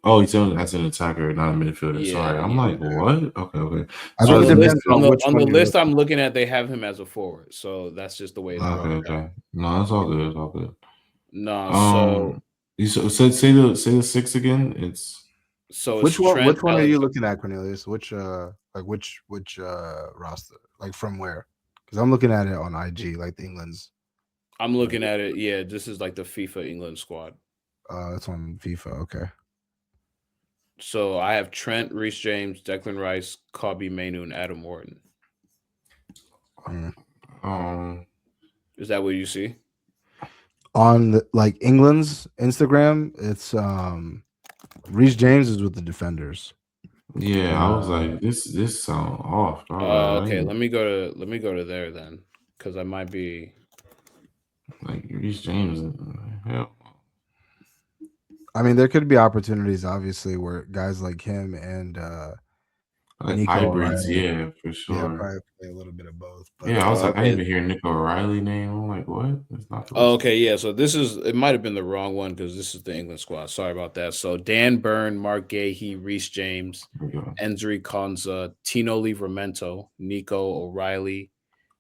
as an attacker, not a midfielder. Yeah, Sorry, I'm like, what? Okay. On the list I'm looking at, they have him as a forward, so that's just the way it's broken. Okay. No, it's all good. It's all good. No, so say the six again. Which one are you looking at, Cornelius? Which roster? Like from where? Because I'm looking at it on IG, like the England's. I'm looking at it. Yeah, this is like the FIFA England squad. It's on FIFA. Okay. So I have Trent, Reece James, Declan Rice, Kobbie Mainoo, and Adam Wharton. Is that what you see? On England's Instagram, it's Reece James is with the defenders. Yeah, I was like, this sound off. Okay, let me go to there then, because I might be like Reece James. Hell. I mean, there could be opportunities, obviously, where guys like him and Nico hybrids, O'Reilly, for sure. Yeah, probably play a little bit of both. But, I was like, I didn't even hear Nico O'Reilly name. I'm like, what? It's not. Okay, yeah. So it might have been the wrong one, because this is the England squad. Sorry about that. So Dan Burn, Mark Gahey, Reece James, Enzri Konsa, Tino Livramento, Nico O'Reilly,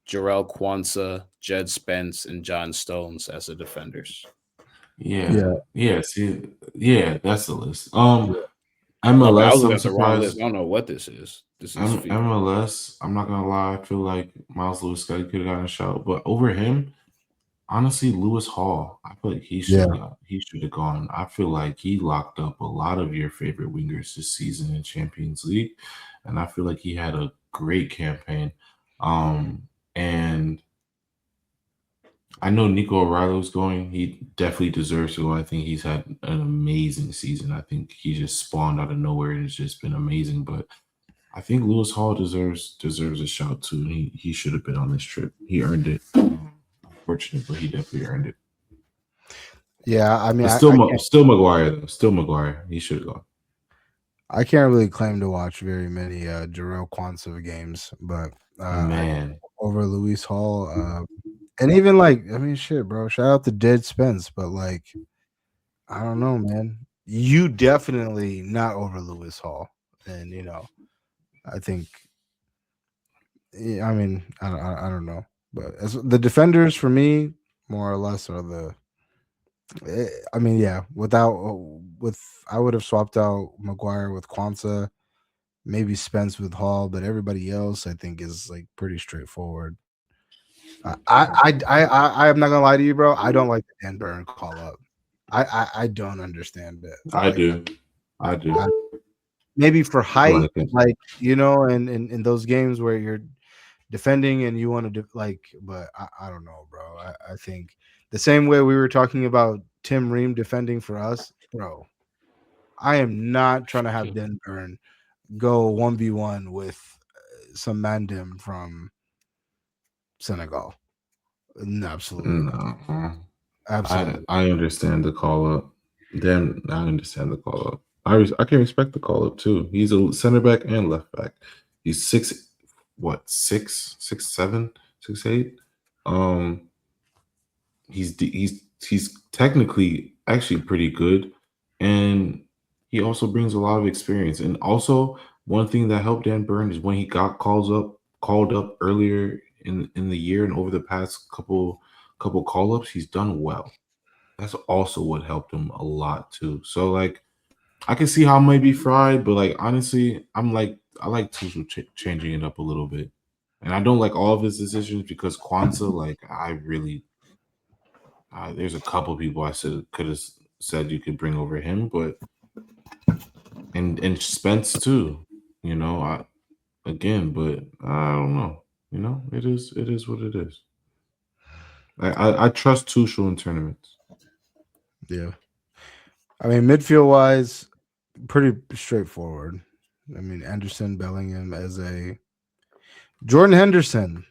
Jarrell Quansah, Jed Spence, and John Stones as the defenders. Yeah. See, that's the list. MLS. I'm surprised. I don't know what this is. This is MLS. I'm not gonna lie. I feel like Miles Lewis could have gotten a shout, but over him, honestly, Lewis Hall. I feel like he should have gone. I feel like he locked up a lot of your favorite wingers this season in Champions League, and I feel like he had a great campaign. And I know Nico O'Reilly's going. He definitely deserves to go. I think he's had an amazing season. I think he just spawned out of nowhere and it's just been amazing. But I think Lewis Hall deserves a shout too. He should have been on this trip. He earned it. Unfortunate, but he definitely earned it. Yeah, I mean, still Maguire though. Still Maguire. He should have gone. I can't really claim to watch very many Jarrell Quansah games, but Man, over Luis Hall, and even like, I mean, shit, bro. Shout out to Dead Spence, but like, I don't know, man. You definitely not over Luis Hall, and I think. I mean, I don't know, but as the defenders for me, more or less, are the. I mean, yeah. I would have swapped out Maguire with Quansah, maybe Spence with Hall, but everybody else I think is like pretty straightforward. I'm not gonna lie to you, bro. I don't like the Dan Burn call up. I don't understand it. I do. Maybe for height, like in those games where you're defending and you want to but I don't know, bro. I think the same way we were talking about Tim Ream defending for us, bro. I am not trying to have Den Burn go 1v1 with some Mandim from Senegal. No, absolutely. No. Absolutely. I understand the call up. Then I understand the call up. I can respect the call up too. He's a center back and left back. He's 6'7", 6'8". He's technically actually pretty good, and he also brings a lot of experience. And also, one thing that helped Dan Burn is when he got called up earlier in the year and over the past couple call ups, he's done well. That's also what helped him a lot too. So like, I can see how it might be fried, but like honestly, I like Tuchel changing it up a little bit, and I don't like all of his decisions because Quansah, like I really, there's a couple people I could have said you could bring over him, but and Spence too, but I don't know, it is what it is. I trust Tuchel in tournaments. Yeah. I mean, midfield wise, pretty straightforward. I mean, Anderson, Bellingham as a Jordan Henderson.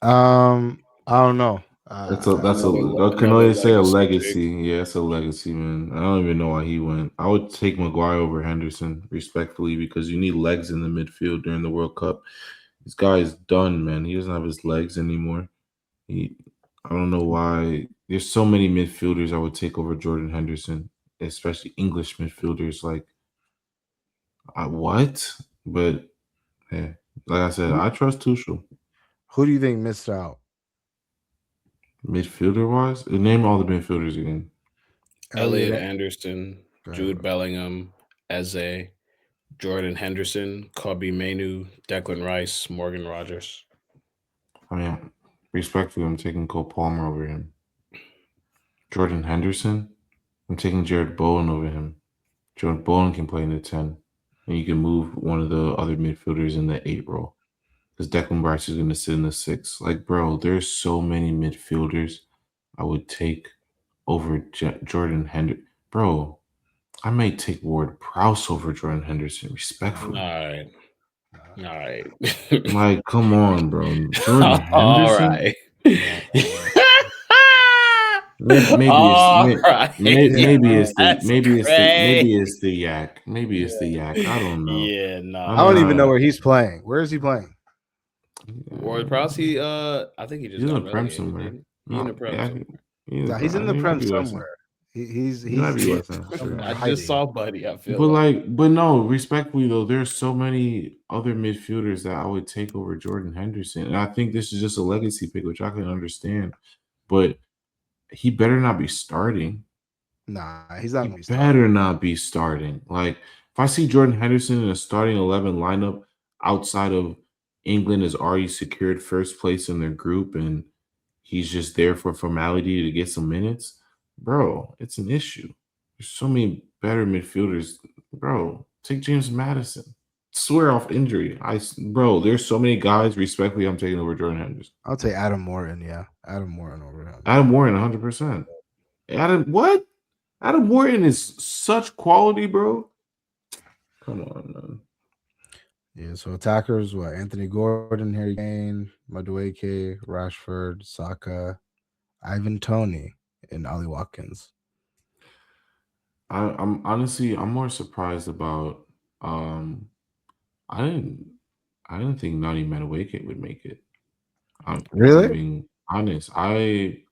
I don't know. That's a Cornelius say a legacy. Yeah, it's a legacy, man. I don't even know why he went. I would take Maguire over Henderson, respectfully, because you need legs in the midfield during the World Cup. This guy is done, man. He doesn't have his legs anymore. I don't know why. There's so many midfielders I would take over Jordan Henderson, especially English midfielders. Like, what? But yeah, like I said, I trust Tuchel. Who do you think missed out? Midfielder wise, name all the midfielders again. Elliot Anderson, Jude Bellingham, Eze, Jordan Henderson, Kobe Mainoo, Declan Rice, Morgan Rogers. I mean, respectfully, I'm taking Cole Palmer over him. Jordan Henderson, I'm taking Jared Bowen over him. Jared Bowen can play in the 10, and you can move one of the other midfielders in the 8 role. Because Declan Rice is going to sit in the 6. Like, bro, there's so many midfielders I would take over Jordan Henderson. Bro, I may take Ward Prowse over Jordan Henderson, respectfully. All right. Like, come on, bro. Jordan Henderson? All right. Maybe it's the yak. Maybe it's the yak. I don't know. Yeah, no. I don't even know where he's playing. Where is he playing? Ward Prowse, I think he just got in the Prem somewhere. He's in the Prem somewhere. He's in the Prem somewhere. He's I just saw Buddy. I feel but no, respectfully though, there's so many other midfielders that I would take over Jordan Henderson, and I think this is just a legacy pick, which I can understand. But he better not be starting. Nah, he's not. He better not be starting. Like, if I see Jordan Henderson in a starting 11 lineup outside of England has already secured first place in their group, and he's just there for formality to get some minutes, bro, it's an issue. There's so many better midfielders. Bro, take James Maddison. Swear off injury. Bro, there's so many guys, respectfully, I'm taking over Jordan Henderson. I'll take Adam Morton, yeah. Adam Warren over him. Adam Warren, 100%. What? Adam Warren is such quality, bro. Come on, man. Yeah, so attackers, what? Anthony Gordon, Harry Kane, Madueke, Rashford, Saka, Ivan Toney, and Ollie Watkins. I'm honestly more surprised about I didn't think Nani Madueke would make it. I'm Really? being honest. I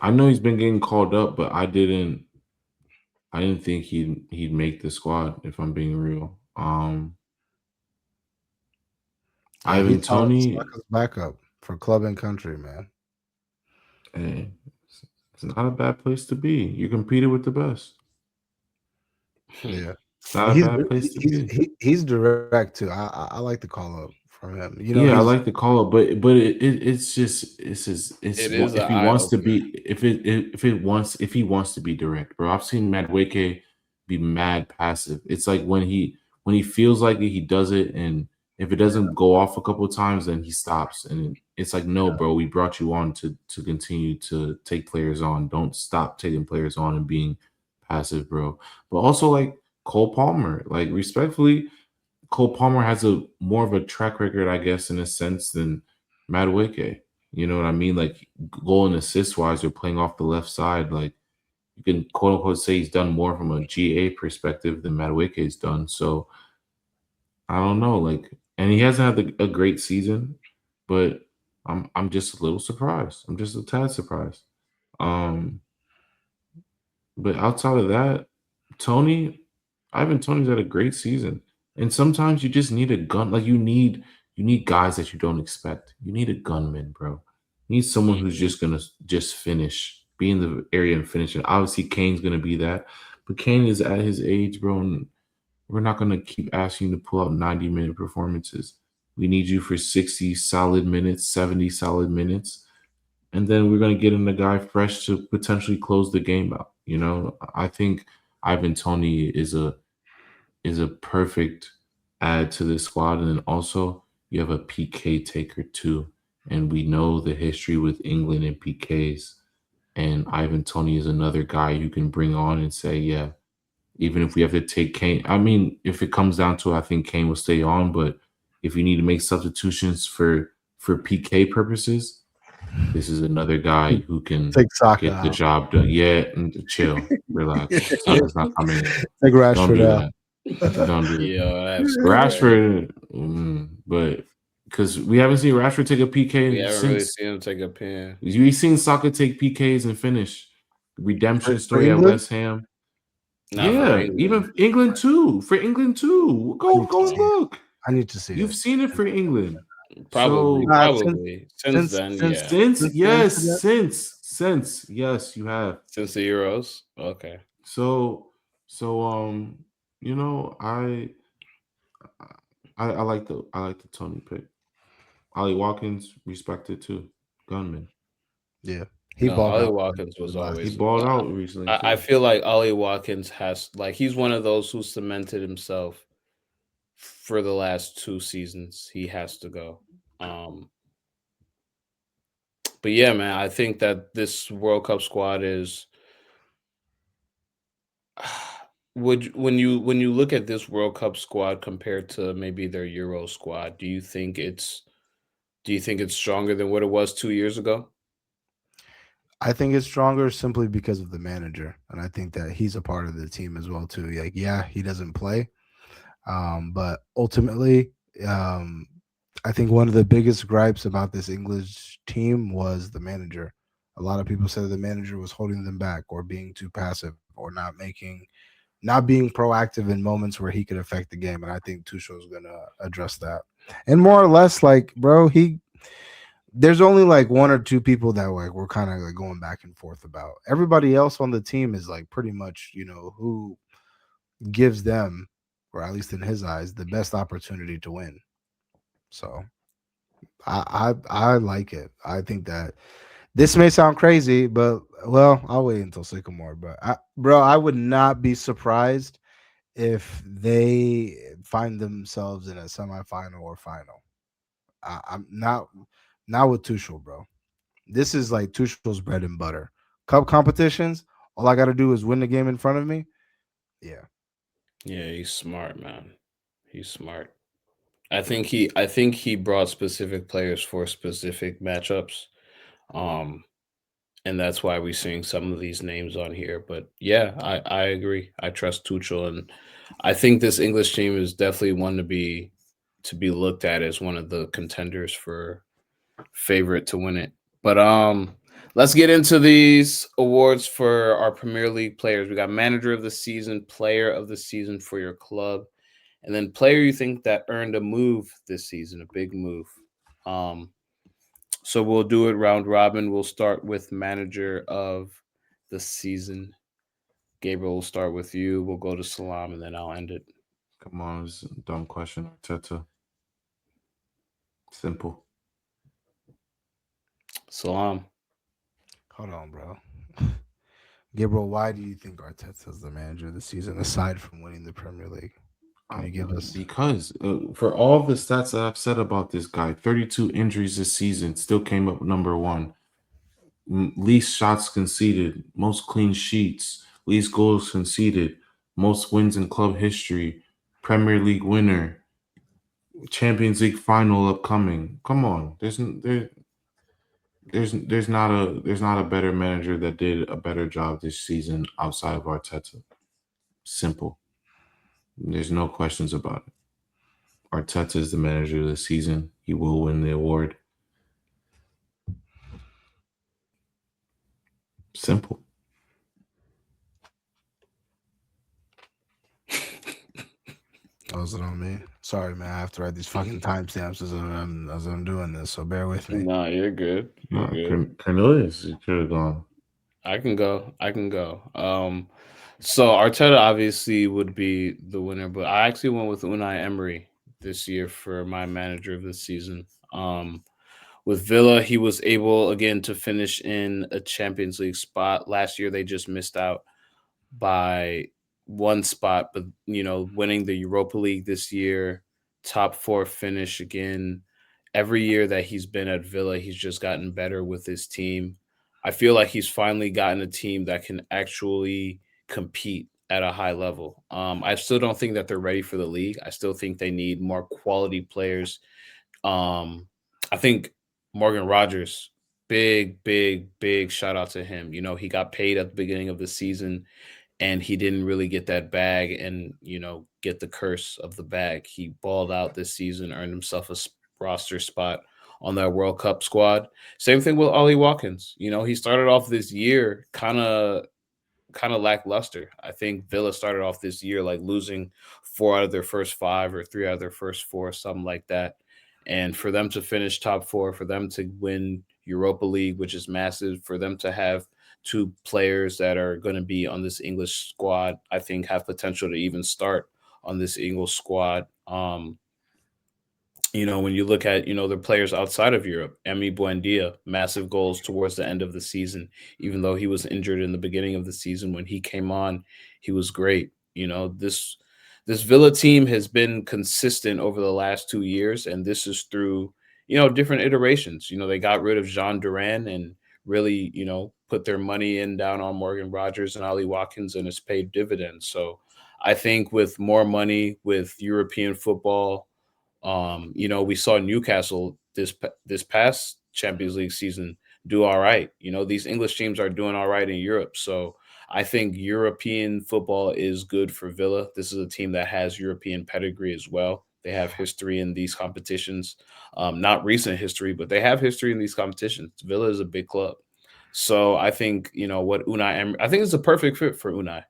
know he's been getting called up, but I didn't think he'd make the squad, if I'm being real. Yeah, Ivan he's solid Toney, Saka's backup for club and country, man. hey, it's not a bad place to be. You competed with the best. Yeah, It's not a bad place to be. he's direct too. I like the call up from him. You know, Yeah, I he's like the call up, but it's It is if an he wants to eye-opener. be if he wants to be direct, bro. I've seen Madueke be mad passive. It's like when he feels like it, he does it, and if it doesn't go off a couple of times, then he stops. And it's like, no, bro, we brought you on to continue to take players on. Don't stop taking players on and being passive, bro. But also like Cole Palmer, like respectfully. Cole Palmer has a more of a track record, I guess, in a sense than Madueke. You know what I mean? Like goal and assist wise, you're playing off the left side. Like you can quote unquote say he's done more from a GA perspective than Madueke's done. So I don't know. Like, and he hasn't had a great season, but I'm just a little surprised. I'm just a tad surprised. Um, but outside of that, Ivan Tony's had a great season. And sometimes you just need a gun. Like you need guys that you don't expect. You need a gunman, bro. You need someone who's just gonna just finish, be in the area and finish it. Obviously, Kane's gonna be that, but Kane is at his age, bro, and we're not gonna keep asking you to pull out 90-minute performances. We need you for 60 solid minutes, 70 solid minutes, and then we're going to get in a guy fresh to potentially close the game out. You know, I think Ivan Toney is a perfect add to this squad, and then also you have a PK taker too, and we know the history with England and PKs, and Ivan Toney is another guy you can bring on and say, yeah, even if we have to take Kane. I mean, if it comes down to it, I think Kane will stay on, but if you need to make substitutions for PK purposes, this is another guy who can take Saka get the out. job done. Yeah, and chill, relax. Saka's not coming in. Take Don't Rashford do out. that. Don't do that. Yeah, that's Rashford, but because we haven't seen Rashford take a PK we haven't since. really seen him take a pin. We've seen Saka take PKs and finish. Redemption For story at England? West Ham. Not for Yeah, England. even England too. For England too. Go and look. I need to see You've it. seen it for England. Probably, So, probably. Since then, yeah. since yes, you have. Since the Euros. Okay. So you know, I like the Tony pick. Ollie Watkins respected too. Gunman. Yeah, he No, balled Ollie out. Watkins was He always. balled out recently. I too. feel like Ollie Watkins has he's one of those who cemented himself for the last 2 seasons. He has to go. But yeah, man, I think that this World Cup squad is when you look at this World Cup squad compared to maybe their Euro squad, do you think it's stronger than what it was 2 years ago? I think it's stronger simply because of the manager, and I think that he's a part of the team as well too. Like, yeah, he doesn't play, but ultimately, I think one of the biggest gripes about this English team was the manager. A lot of people said the manager was holding them back or being too passive or not being proactive in moments where he could affect the game. And I think Tuchel's gonna address that. And more or less, like, bro, there's only like 1 or 2 people that like we're kind of like going back and forth about. Everybody else on the team is like pretty much, you know, who gives them, or at least in his eyes, the best opportunity to win. So I like it. I think that this may sound crazy, but well, I'll wait until Sycamore. But I would not be surprised if they find themselves in a semifinal or final. I'm not with Tuchel, bro. this is like Tuchel's bread and butter. Cup competitions, all I got to do is win the game in front of me. Yeah. Yeah, he's smart, man. He's smart. I think he brought specific players for specific matchups. Um, and that's why we're seeing some of these names on here. But yeah, I agree. I trust Tuchel, and I think this English team is definitely one to be looked at as one of the contenders for favorite to win it. But let's get into these awards for our Premier League players. We got manager of the season, player of the season for your club, and then player you think that earned a move this season, a big move. Um, so we'll do it round robin. We'll start with manager of the season. Gabriel, will start with you. We'll go to Salam, and then I'll end it. Come on, it's a dumb question. Arteta. Simple. Salam. Hold on, bro. Gabriel, why do you think Arteta's the manager of the season aside from winning the Premier League? Can you give us? Because for all the stats that I've said about this guy, 32 injuries this season, still came up number one. Least shots conceded, most clean sheets, least goals conceded, most wins in club history, Premier League winner, Champions League final upcoming. Come on, there's not a better manager that did a better job this season outside of Arteta. Simple. There's no questions about it. Arteta is the manager of the season. He will win the award. Simple. Was it on me? Sorry, man. I have to write these fucking timestamps as I'm doing this, so bear with me. No, you're good. You're good. Cornelius, you could have gone. I can go. So Arteta obviously would be the winner, but I actually went with Unai Emery this year for my manager of the season. With Villa, he was able again to finish in a Champions League spot. Last year, they just missed out by one spot, but winning the Europa League this year, top four finish again. Every year that he's been at Villa, he's just gotten better with his team. I feel like he's finally gotten a team that can actually compete at a high level. I still don't think that they're ready for the league. I still think they need more quality players. I think Morgan Rogers, big shout out to him. He got paid at the beginning of the season and he didn't really get that bag and, get the curse of the bag. He balled out this season, earned himself a roster spot on that World Cup squad. Same thing with Ollie Watkins. He started off this year kind of lackluster. I think Villa started off this year like losing 4 out of their first 5 or 3 out of their first 4, something like that. And for them to finish top 4, for them to win Europa League, which is massive, for them to have 2 players that are going to be on this English squad, I think have potential to even start on this English squad. When you look at, the players outside of Europe, Emi Buendia, massive goals towards the end of the season, even though he was injured in the beginning of the season. When he came on, he was great. This Villa team has been consistent over the last 2 years, and this is through, different iterations. They got rid of Jean Duran and really, put their money down on Morgan Rogers and Ollie Watkins, and it's paid dividends. So I think with more money, with European football, we saw Newcastle this past Champions League season do all right. These English teams are doing all right in Europe. So I think European football is good for Villa. This is a team that has European pedigree as well. They have history in these competitions, not recent history, but they have history in these competitions. Villa is a big club. So I think, what I think it's a perfect fit for Unai.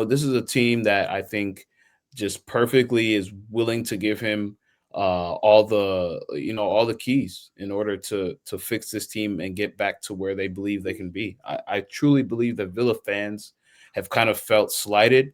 This is a team that I think just perfectly is willing to give him all the keys in order to fix this team and get back to where they believe they can be. I truly believe that Villa fans have kind of felt slighted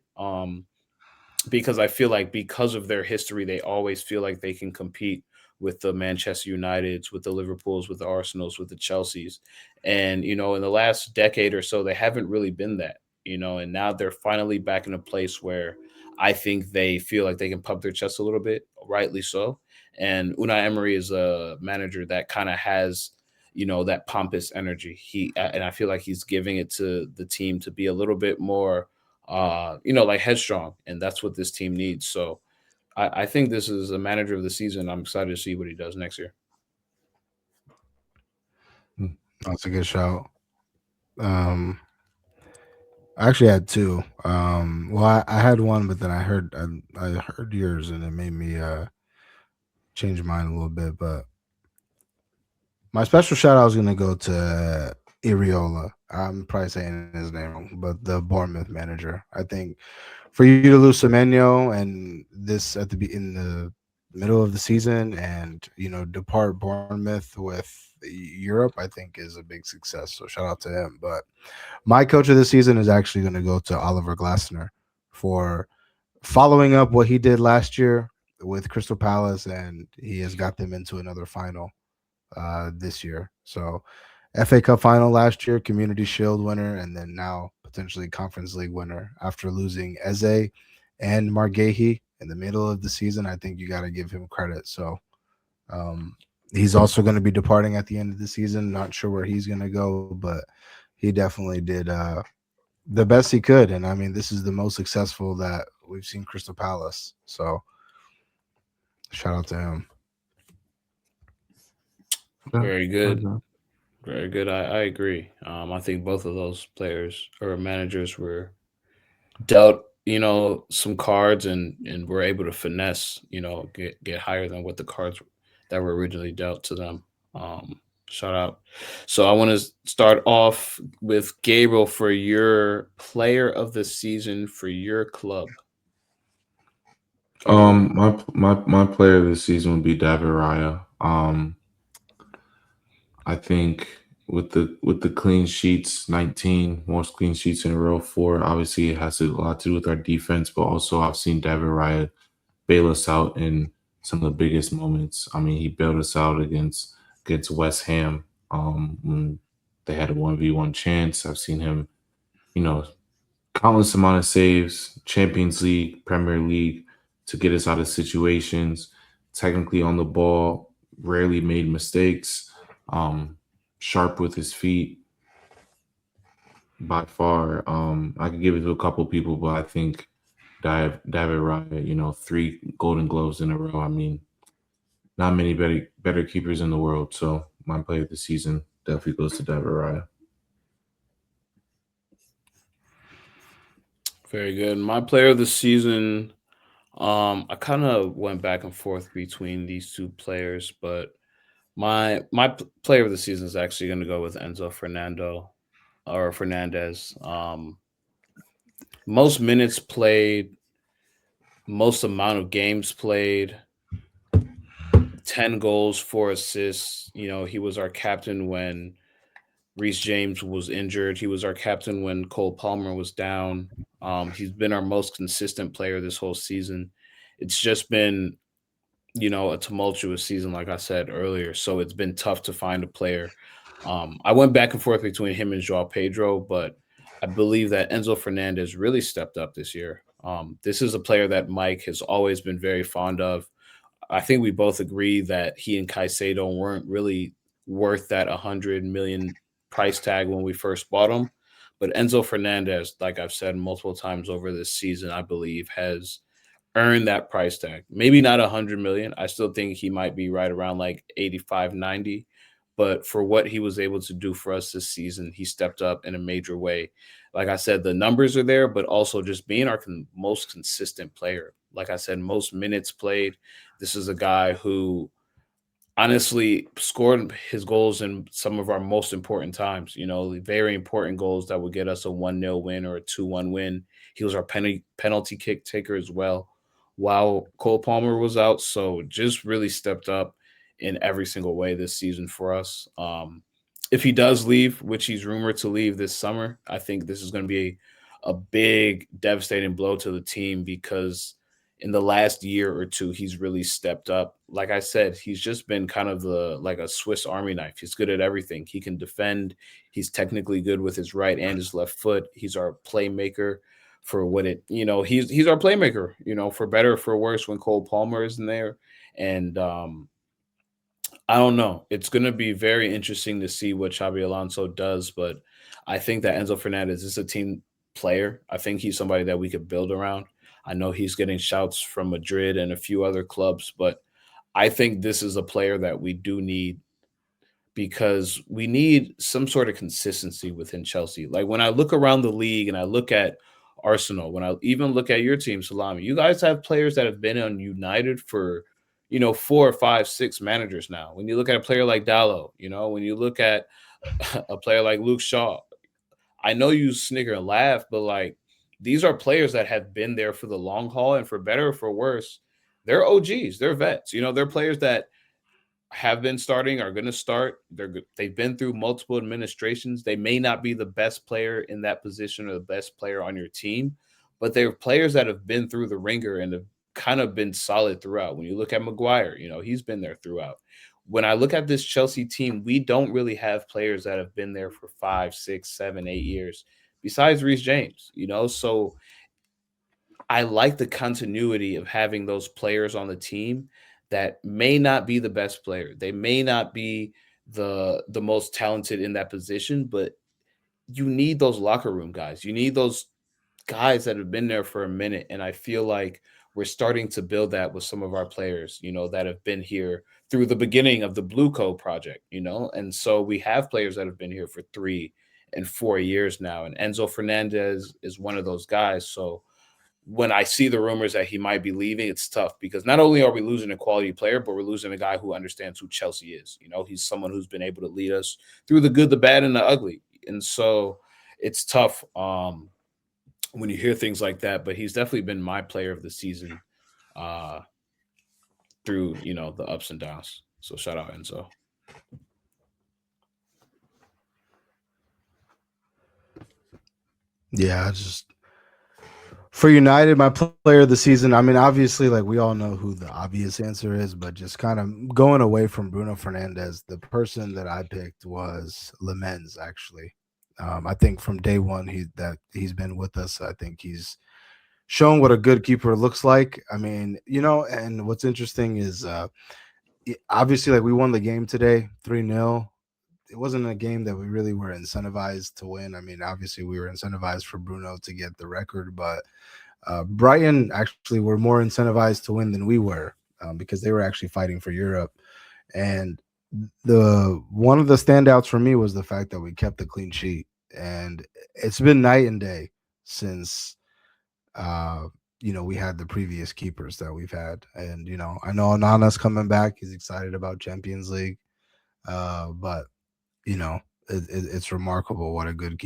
because I feel like because of their history, they always feel like they can compete with the Manchester Uniteds, with the Liverpools, with the Arsenals, with the Chelseas. And, in the last decade or so, they haven't really been that, and now they're finally back in a place where I think they feel like they can pump their chest a little bit, rightly so. And Unai Emery is a manager that kind of has, that pompous energy. And I feel like he's giving it to the team to be a little bit more, like headstrong, and that's what this team needs. So I think this is a manager of the season. I'm excited to see what he does next year. That's a good shout. I actually had two. Well, I had one, but then I heard yours, and it made me change mine a little bit. But my special shout out was going to go to Iriola. I'm probably saying his name wrong, but the Bournemouth manager. I think for you to lose Semenyo and this in the middle of the season, and depart Bournemouth with Europe, I think is a big success. So shout out to him. But my coach of the season is actually going to go to Oliver Glasner for following up what he did last year with Crystal Palace, and he has got them into another final this year. So FA Cup final last year, Community Shield winner, and then now potentially Conference League winner after losing Eze and Margehi in the middle of the season. I think you got to give him credit. So he's also going to be departing at the end of the season. Not sure where he's going to go, but he definitely did the best he could. And I mean, this is the most successful that we've seen Crystal Palace. So shout out to him. Very good. Very good. I agree. I think both of those players or managers were dealt, some cards and were able to finesse, get higher than what the cards that were originally dealt to them. Shout out. So I want to start off with Gabriel for your player of the season for your club. My player of the season would be David Raya. I think with the clean sheets, 19 most clean sheets in a row, 4. Obviously, it has a lot to do with our defense, but also I've seen David Raya bail us out in some of the biggest moments. I mean, he bailed us out against West Ham when they had a 1v1 chance. I've seen him, countless amount of saves, Champions League, Premier League, to get us out of situations, technically on the ball, rarely made mistakes, sharp with his feet. By far, I could give it to a couple people, but I think David Raya, 3 Golden Gloves in a row. I mean, not many better keepers in the world. So my player of the season definitely goes to David Raya. Very good. My player of the season, I kind of went back and forth between these two players, but my player of the season is actually going to go with Enzo Fernandez. Most minutes played, most amount of games played, 10 goals, 4 assists. He was our captain when Reece James was injured. He was our captain when Cole Palmer was down. He's been our most consistent player this whole season. It's just been, a tumultuous season, like I said earlier. So it's been tough to find a player. I went back and forth between him and Joao Pedro, but I believe that Enzo Fernandez really stepped up this year. This is a player that Mike has always been very fond of. I think we both agree that he and Caicedo weren't really worth that 100 million price tag when we first bought him. But Enzo Fernandez, like I've said multiple times over this season, I believe has earned that price tag. Maybe not 100 million. I still think he might be right around like 85, 90. But for what he was able to do for us this season, he stepped up in a major way. Like I said, the numbers are there, but also just being our most consistent player. Like I said, most minutes played. This is a guy who honestly scored his goals in some of our most important times, very important goals that would get us a 1-0 win or a 2-1 win. He was our penalty kick taker as well while Cole Palmer was out. So just really stepped up in every single way this season for us. If he does leave, which he's rumored to leave this summer, I think this is going to be a big, devastating blow to the team because in the last year or two, he's really stepped up. Like I said, he's just been kind of like a Swiss Army knife. He's good at everything. He can defend. He's technically good with his right and his left foot. He's our playmaker for he's our playmaker, for better or for worse when Cole Palmer isn't there. And I don't know. It's going to be very interesting to see what Xabi Alonso does, but I think that Enzo Fernandez is a team player. I think he's somebody that we could build around. I know he's getting shouts from Madrid and a few other clubs, but I think this is a player that we do need because we need some sort of consistency within Chelsea. Like when I look around the league and I look at Arsenal, when I even look at your team, Salami, you guys have players that have been on United for, 4, 5, 6 managers now. When you look at a player like Dallo, when you look at a player like Luke Shaw, I know you snicker and laugh, but like these are players that have been there for the long haul, and for better or for worse, they're OGs, they're vets. They're players that have been starting, are going to start. They've been through multiple administrations. They may not be the best player in that position or the best player on your team, but they're players that have been through the ringer and have kind of been solid throughout. When you look at Maguire, he's been there throughout. When I look at this Chelsea team, we don't really have players that have been there for 5, 6, 7, 8 years, besides Reece James. So I like the continuity of having those players on the team that may not be the best player. They may not be the most talented in that position, but you need those locker room guys. You need those guys that have been there for a minute. And I feel like we're starting to build that with some of our players, that have been here through the beginning of the Blue Co project, And so we have players that have been here for 3 and 4 years now. And Enzo Fernandez is one of those guys. So when I see the rumors that he might be leaving, it's tough because not only are we losing a quality player, but we're losing a guy who understands who Chelsea is. He's someone who's been able to lead us through the good, the bad, and the ugly. And so it's tough when you hear things like that. But he's definitely been my player of the season through the ups and downs. So shout out Enzo. Yeah, for United, my player of the season. I mean, obviously, like we all know who the obvious answer is, but just kind of going away from Bruno Fernandes, the person that I picked was Lemens. Actually, I think from day one he's been with us. I think he's shown what a good keeper looks like. I mean, and what's interesting is obviously like we won the game today 3-0. It wasn't a game that we really were incentivized to win. I mean, obviously we were incentivized for Bruno to get the record, but Brighton actually were more incentivized to win than we were because they were actually fighting for Europe. And one of the standouts for me was the fact that we kept the clean sheet, and it's been night and day since we had the previous keepers that we've had. And I know Onana's coming back. He's excited about Champions League, but it's remarkable what a good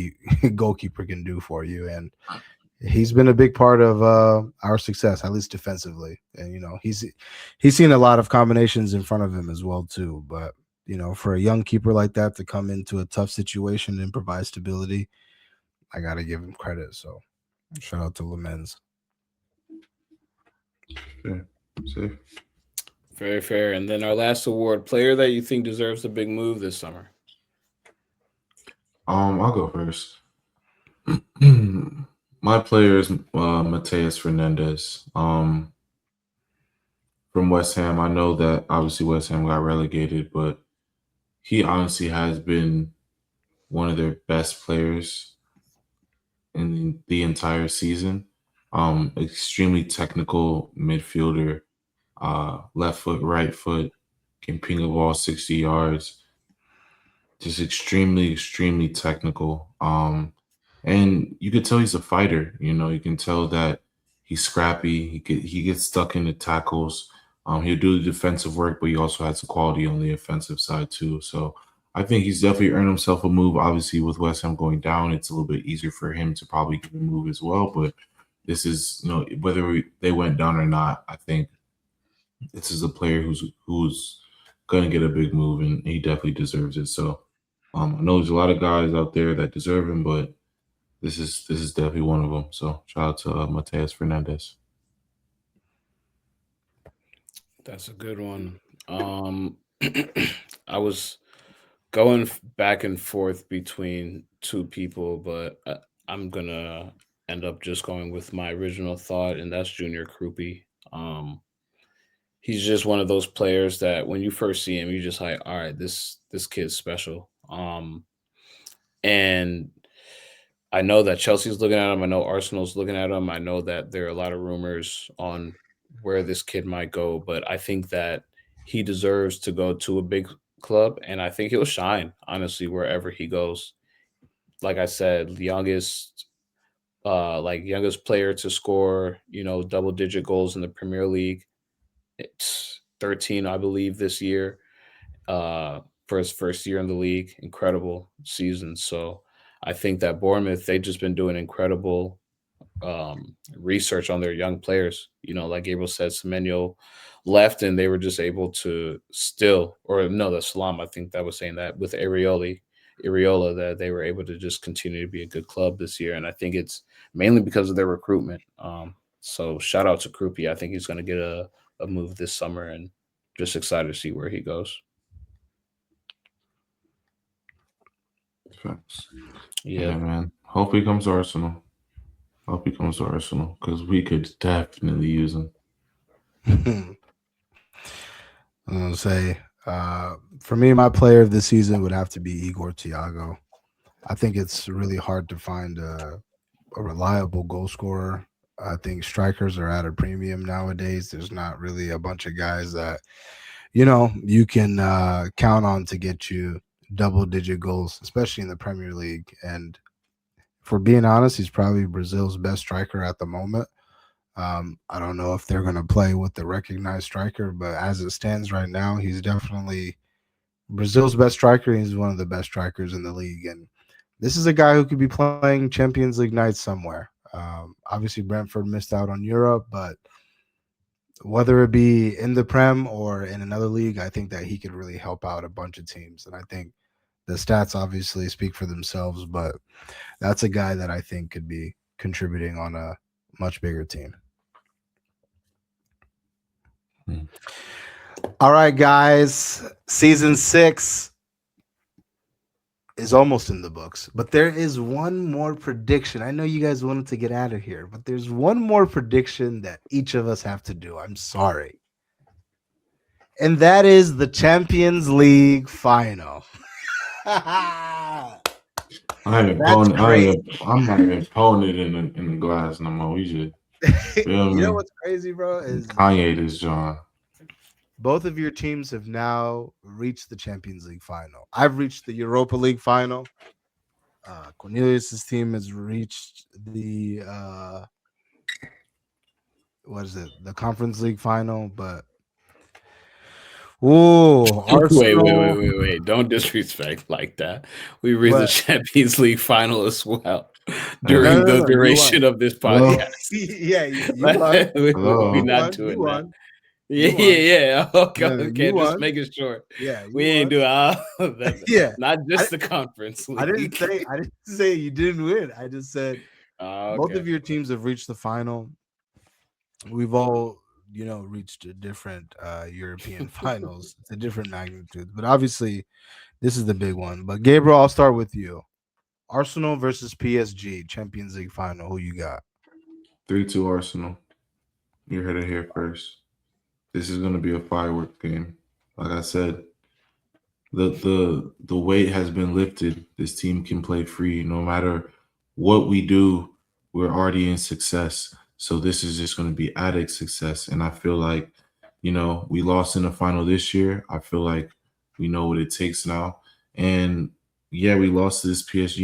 goalkeeper can do for you, and he's been a big part of our success, at least defensively. And he's seen a lot of combinations in front of him as well too. But for a young keeper like that to come into a tough situation and provide stability, I gotta give him credit. So shout out to Lemens. Fair. Safe. Very fair. And then our last award, player that you think deserves a big move this summer. I'll go first. My player is Mateus Fernandez. From West Ham. I know that obviously West Ham got relegated, but he honestly has been one of their best players in the entire season. Extremely technical midfielder, left foot, right foot, can ping a ball 60 yards. Just extremely, extremely technical. And you could tell he's a fighter. You can tell that he's scrappy. He gets stuck in the tackles. He'll do the defensive work, but he also has some quality on the offensive side too. So I think he's definitely earned himself a move. Obviously, with West Ham going down, it's a little bit easier for him to probably get a move as well. But this is, whether they went down or not, I think this is a player who's going to get a big move, and he definitely deserves it. So I know there's a lot of guys out there that deserve him, but this is definitely one of them. So shout out to Mateus Fernandez. That's a good one. I was going back and forth between two people, but I'm gonna end up just going with my original thought, and that's Junior Krupi. he's just one of those players that when you first see him, you just like, all right, this kid's special. And I know that Chelsea's looking at him. I know Arsenal's looking at him. I know that there are a lot of rumors on where this kid might go, but I think that he deserves to go to a big club, and I think he'll shine, honestly, wherever he goes. Like I said, youngest player to score, double digit goals in the Premier League. It's 13, I believe, this year. For his first year in the league. Incredible season. So I think that Bournemouth, they've just been doing incredible research on their young players. Like Gabriel said, Semenyo left and they were just able to the Selam, I think that was saying that with Areola, that they were able to just continue to be a good club this year. And I think it's mainly because of their recruitment. So shout out to Krupi. I think he's going to get a move this summer, and just excited to see where he goes. Facts. Yeah, man. Hope he comes to Arsenal. Because we could definitely use him. I'm gonna say, for me, my player of the season would have to be Igor Thiago. I think it's really hard to find a reliable goal scorer. I think strikers are at a premium nowadays. There's not really a bunch of guys that you can count on to get you double-digit goals, especially in the Premier League. And for being honest, he's probably Brazil's best striker at the moment. I don't know if they're going to play with the recognized striker, but as it stands right now, he's definitely Brazil's best striker. He's one of the best strikers in the league. And this is a guy who could be playing Champions League nights somewhere. Obviously, Brentford missed out on Europe, but whether it be in the Prem or in another league, I think that he could really help out a bunch of teams. And I think the stats obviously speak for themselves, but that's a guy that I think could be contributing on a much bigger team. All right, guys. Season 6 is almost in the books, but there is one more prediction. I know you guys wanted to get out of here, but there's one more prediction that each of us have to do. I'm sorry. And that is the Champions League Final. I'm not even pouring it in the glass no more. We should. You know what's crazy, bro? Is Kanye this John. Both of your teams have now reached the Champions League final. I've reached the Europa League final. Cornelius's team has reached the the Conference League final, but wait. Don't disrespect like that. We reached the Champions League final as well during the duration of this podcast. We're not doing that. Yeah. Okay. Just making sure. Yeah, we ain't doing that. Yeah, not just the Conference League. I didn't say you didn't win. I just said both of your teams have reached the final. We've all, reached different European finals. It's a different magnitude, but obviously, this is the big one. But Gabriel, I'll start with you. Arsenal versus PSG Champions League final. Who you got? 3-2 Arsenal. You heard it here first. This is going to be a firework game. Like I said, the weight has been lifted. This team can play free. No matter what we do, we're already in success. So this is just going to be added success. And I feel like, we lost in the final this year. I feel like we know what it takes now. And yeah, we lost to this PSG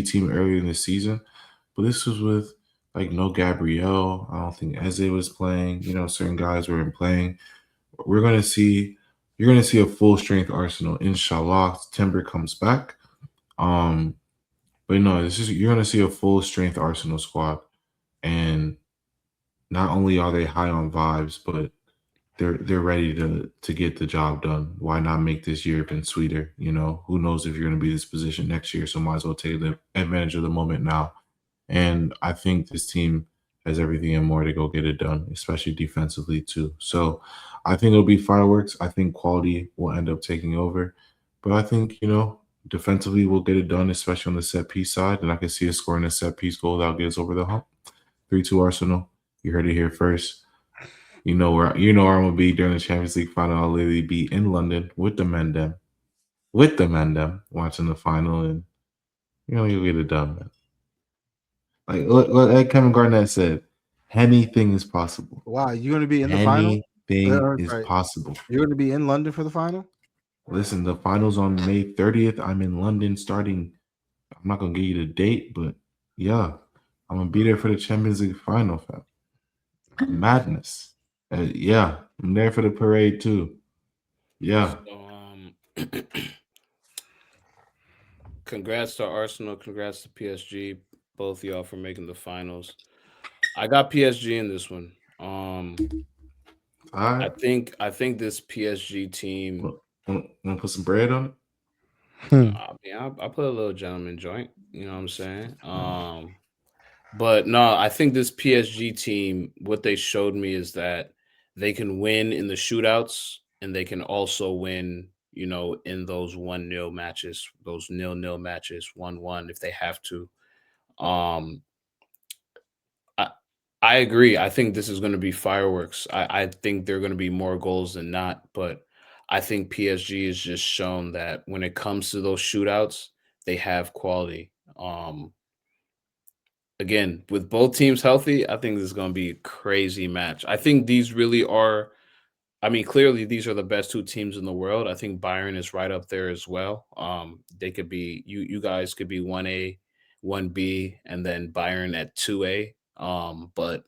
team earlier in the season, but this was with no Gabriel. I don't think Enzo was playing. Certain guys weren't playing. You're gonna see a full strength Arsenal. Inshallah, Timber comes back. But no, you're gonna see a full strength Arsenal squad, and not only are they high on vibes, but they're ready to get the job done. Why not make this year even sweeter? Who knows if you're gonna be in this position next year? So might as well take advantage of the moment now. And I think this team has everything and more to go get it done, especially defensively too. So I think it'll be fireworks. I think quality will end up taking over. But I think, defensively we'll get it done, especially on the set piece side. And I can see us scoring a set piece goal that'll get us over the hump. 3-2 Arsenal. You heard it here first. You know where I'm gonna be during the Champions League final. I'll literally be in London with the Mandem, watching the final, and you'll get it done, man. Like what Kevin Garnett said, anything is possible. Wow, you're going to be in the final? Anything is Right. possible. You're going to be in London for the final? Listen, the final's on May 30th. I'm in London starting. I'm not gonna give you the date, but yeah, I'm gonna be there for the Champions League final, fam. Madness. Yeah, I'm there for the parade too. Yeah. So, congrats to Arsenal. Congrats to PSG. Both of y'all for making the finals. I got PSG in this one. All I right. think this PSG team. Wanna put some bread on it? I mean, I put a little gentleman joint. You know what I'm saying? But no, I think this PSG team, what they showed me is that they can win in the shootouts and they can also win, in those 1-0 matches, those 0-0 matches, 1-1 if they have to. I agree. I think this is going to be fireworks. I think there are going to be more goals than not, but I think PSG has just shown that when it comes to those shootouts, they have quality. Again, with both teams healthy, I think this is going to be a crazy match. I think these really are. I mean, clearly these are the best two teams in the world. I think Bayern is right up there as well. They could be you guys could be 1A, 1B, and then Bayern at 2A. But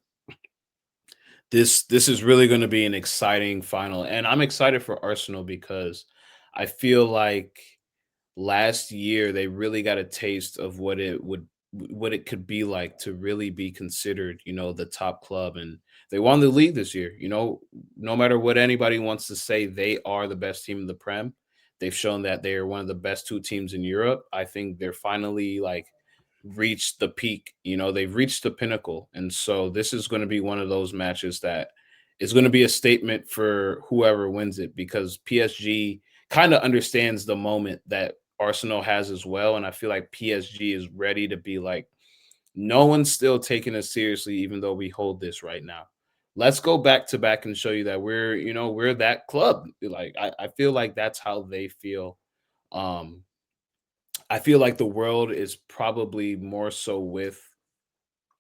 this is really going to be an exciting final, and I'm excited for Arsenal because I feel like last year they really got a taste of what it could be like to really be considered, the top club, and they won the league this year. No matter what anybody wants to say, they are the best team in the Prem. They've shown that they are one of the best two teams in Europe. I think they're finally reached the peak. They've reached the pinnacle, and so this is going to be one of those matches that is going to be a statement for whoever wins it, because PSG kind of understands the moment that Arsenal has as well. And I feel like PSG is ready to be like, no one's still taking us seriously, even though we hold this right now. Let's go back to back and show you that we're that club. I feel like that's how they feel. I feel like the world is probably more so with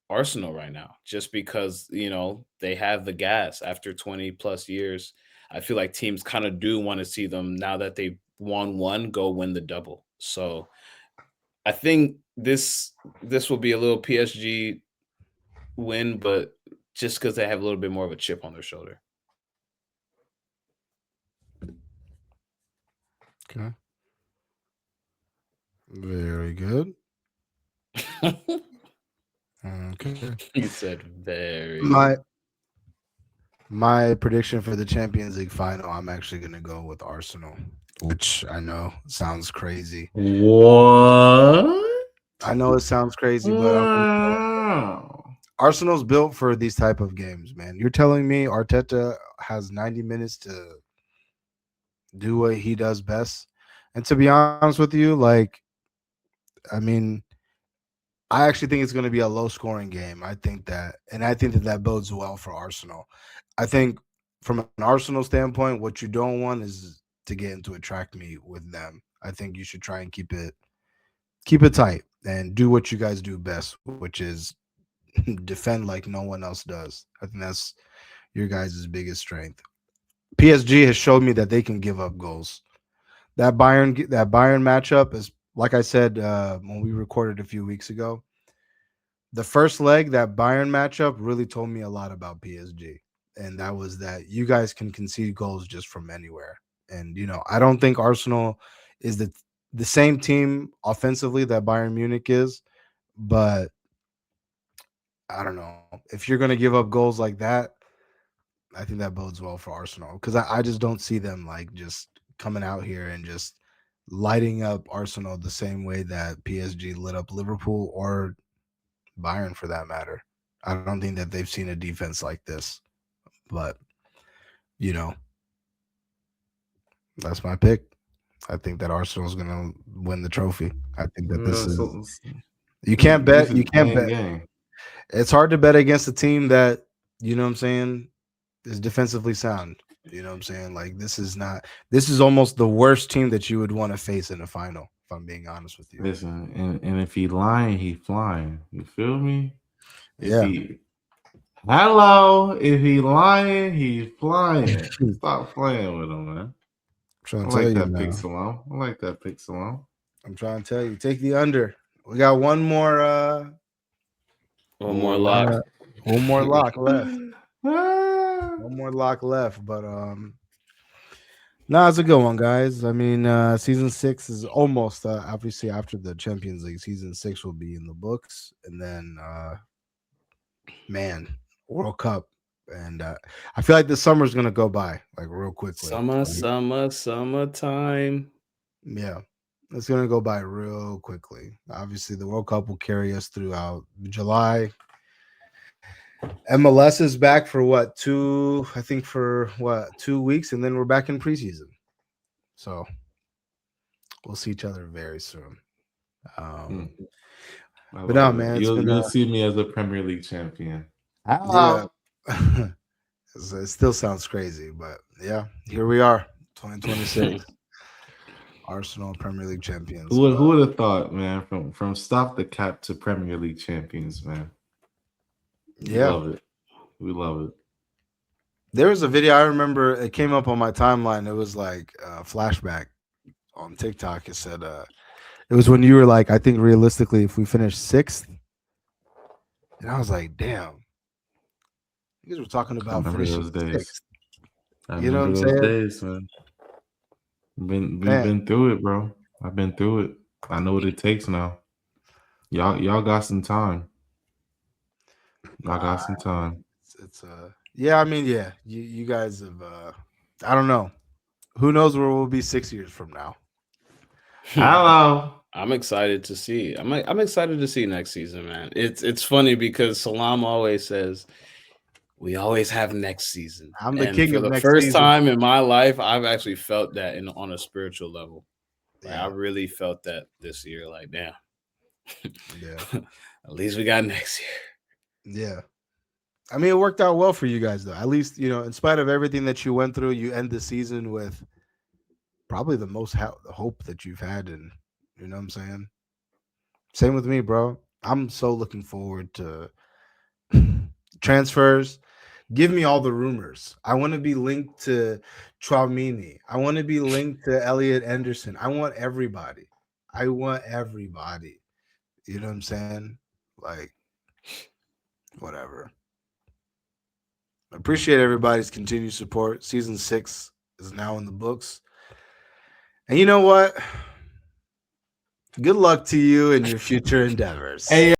Arsenal right now, just because, they have the gas after 20 plus years. I feel like teams kind of do want to see them, now that they've won one, go win the double. So I think this will be a little PSG win, but just because they have a little bit more of a chip on their shoulder. Okay. Very good. Okay. He said very. My prediction for the Champions League final, I'm actually going to go with Arsenal, which I know sounds crazy. What? I know it sounds crazy, but Arsenal's built for these type of games, man. You're telling me Arteta has 90 minutes to do what he does best? And to be honest with you, I actually think it's going to be a low-scoring game. I think that bodes well for Arsenal. I think from an Arsenal standpoint, what you don't want is to get into a track meet with them. I think you should try and keep it tight and do what you guys do best, which is defend like no one else does. I think that's your guys' biggest strength. PSG has showed me that they can give up goals. That Bayern matchup is, like I said when we recorded a few weeks ago, the first leg, that Bayern matchup really told me a lot about PSG. And that was that you guys can concede goals just from anywhere. And, I don't think Arsenal is the same team offensively that Bayern Munich is. But I don't know. If you're going to give up goals like that, I think that bodes well for Arsenal. Because I just don't see them just coming out here and just lighting up Arsenal the same way that PSG lit up Liverpool or Bayern for that matter. I don't think that they've seen a defense like this. But, that's my pick. I think that Arsenal's going to win the trophy. I think that this is... You can't bet. It's hard to bet against a team that, you know what I'm saying, is defensively sound. You know what I'm saying? Like this is almost the worst team that you would want to face in a final, if I'm being honest with you. Listen, and if he lying, he flying. You feel me? If Yeah. if he lying, he's flying. Stop playing with him, man. I'm trying I to tell like you that now. pick, Selam. I like that pick, Selam. I'm trying to tell you. Take the under. We got one more One more lock. one more lock left. Ah. One more lock left, but no, it's a good one, guys. I mean, season 6 is almost obviously after the Champions League. Season 6 will be in the books, and then man, World Cup, and I feel like the summer's gonna go by like real quickly. Summertime. Yeah, it's gonna go by real quickly. Obviously, the World Cup will carry us throughout July. MLS is back for 2 weeks, and then we're back in preseason. So we'll see each other very soon. But no, man, you'll see me as a Premier League champion. Yeah. It still sounds crazy, but yeah, here we are, 2026. Arsenal Premier League champions. Who would have thought, man? From stop the cap to Premier League champions, man. We love it. There was a video I remember. It came up on my timeline. It was like a flashback on TikTok. It said it was when you were like, I think realistically, if we finish 6th, and I was like, damn, you guys were talking about finishing those days. 6th. You know what I'm saying? Days, man. We've been through it, bro. I've been through it. I know what it takes now. Y'all got some time. It's yeah, I mean, yeah, you guys have I don't know. Who knows where we'll be 6 years from now? Hello. I'm excited to see. I'm excited to see next season, man. It's funny because Selam always says we always have next season. I'm the king of the next first season. time in my life, I've actually felt that on a spiritual level. Like, Yeah. I really felt that this year. Like, damn. Yeah. At least we got next year. Yeah. I mean, it worked out well for you guys, though. At least, in spite of everything that you went through, you end the season with probably the most hope that you've had. And you know what I'm saying? Same with me, bro. I'm so looking forward to transfers. Give me all the rumors. I want to be linked to Traumini. I want to be linked to Elliot Anderson. I want everybody. You know what I'm saying? Like, whatever. Appreciate everybody's continued support. Season 6 is now in the books. And you know what? Good luck to you in your future endeavors. Hey,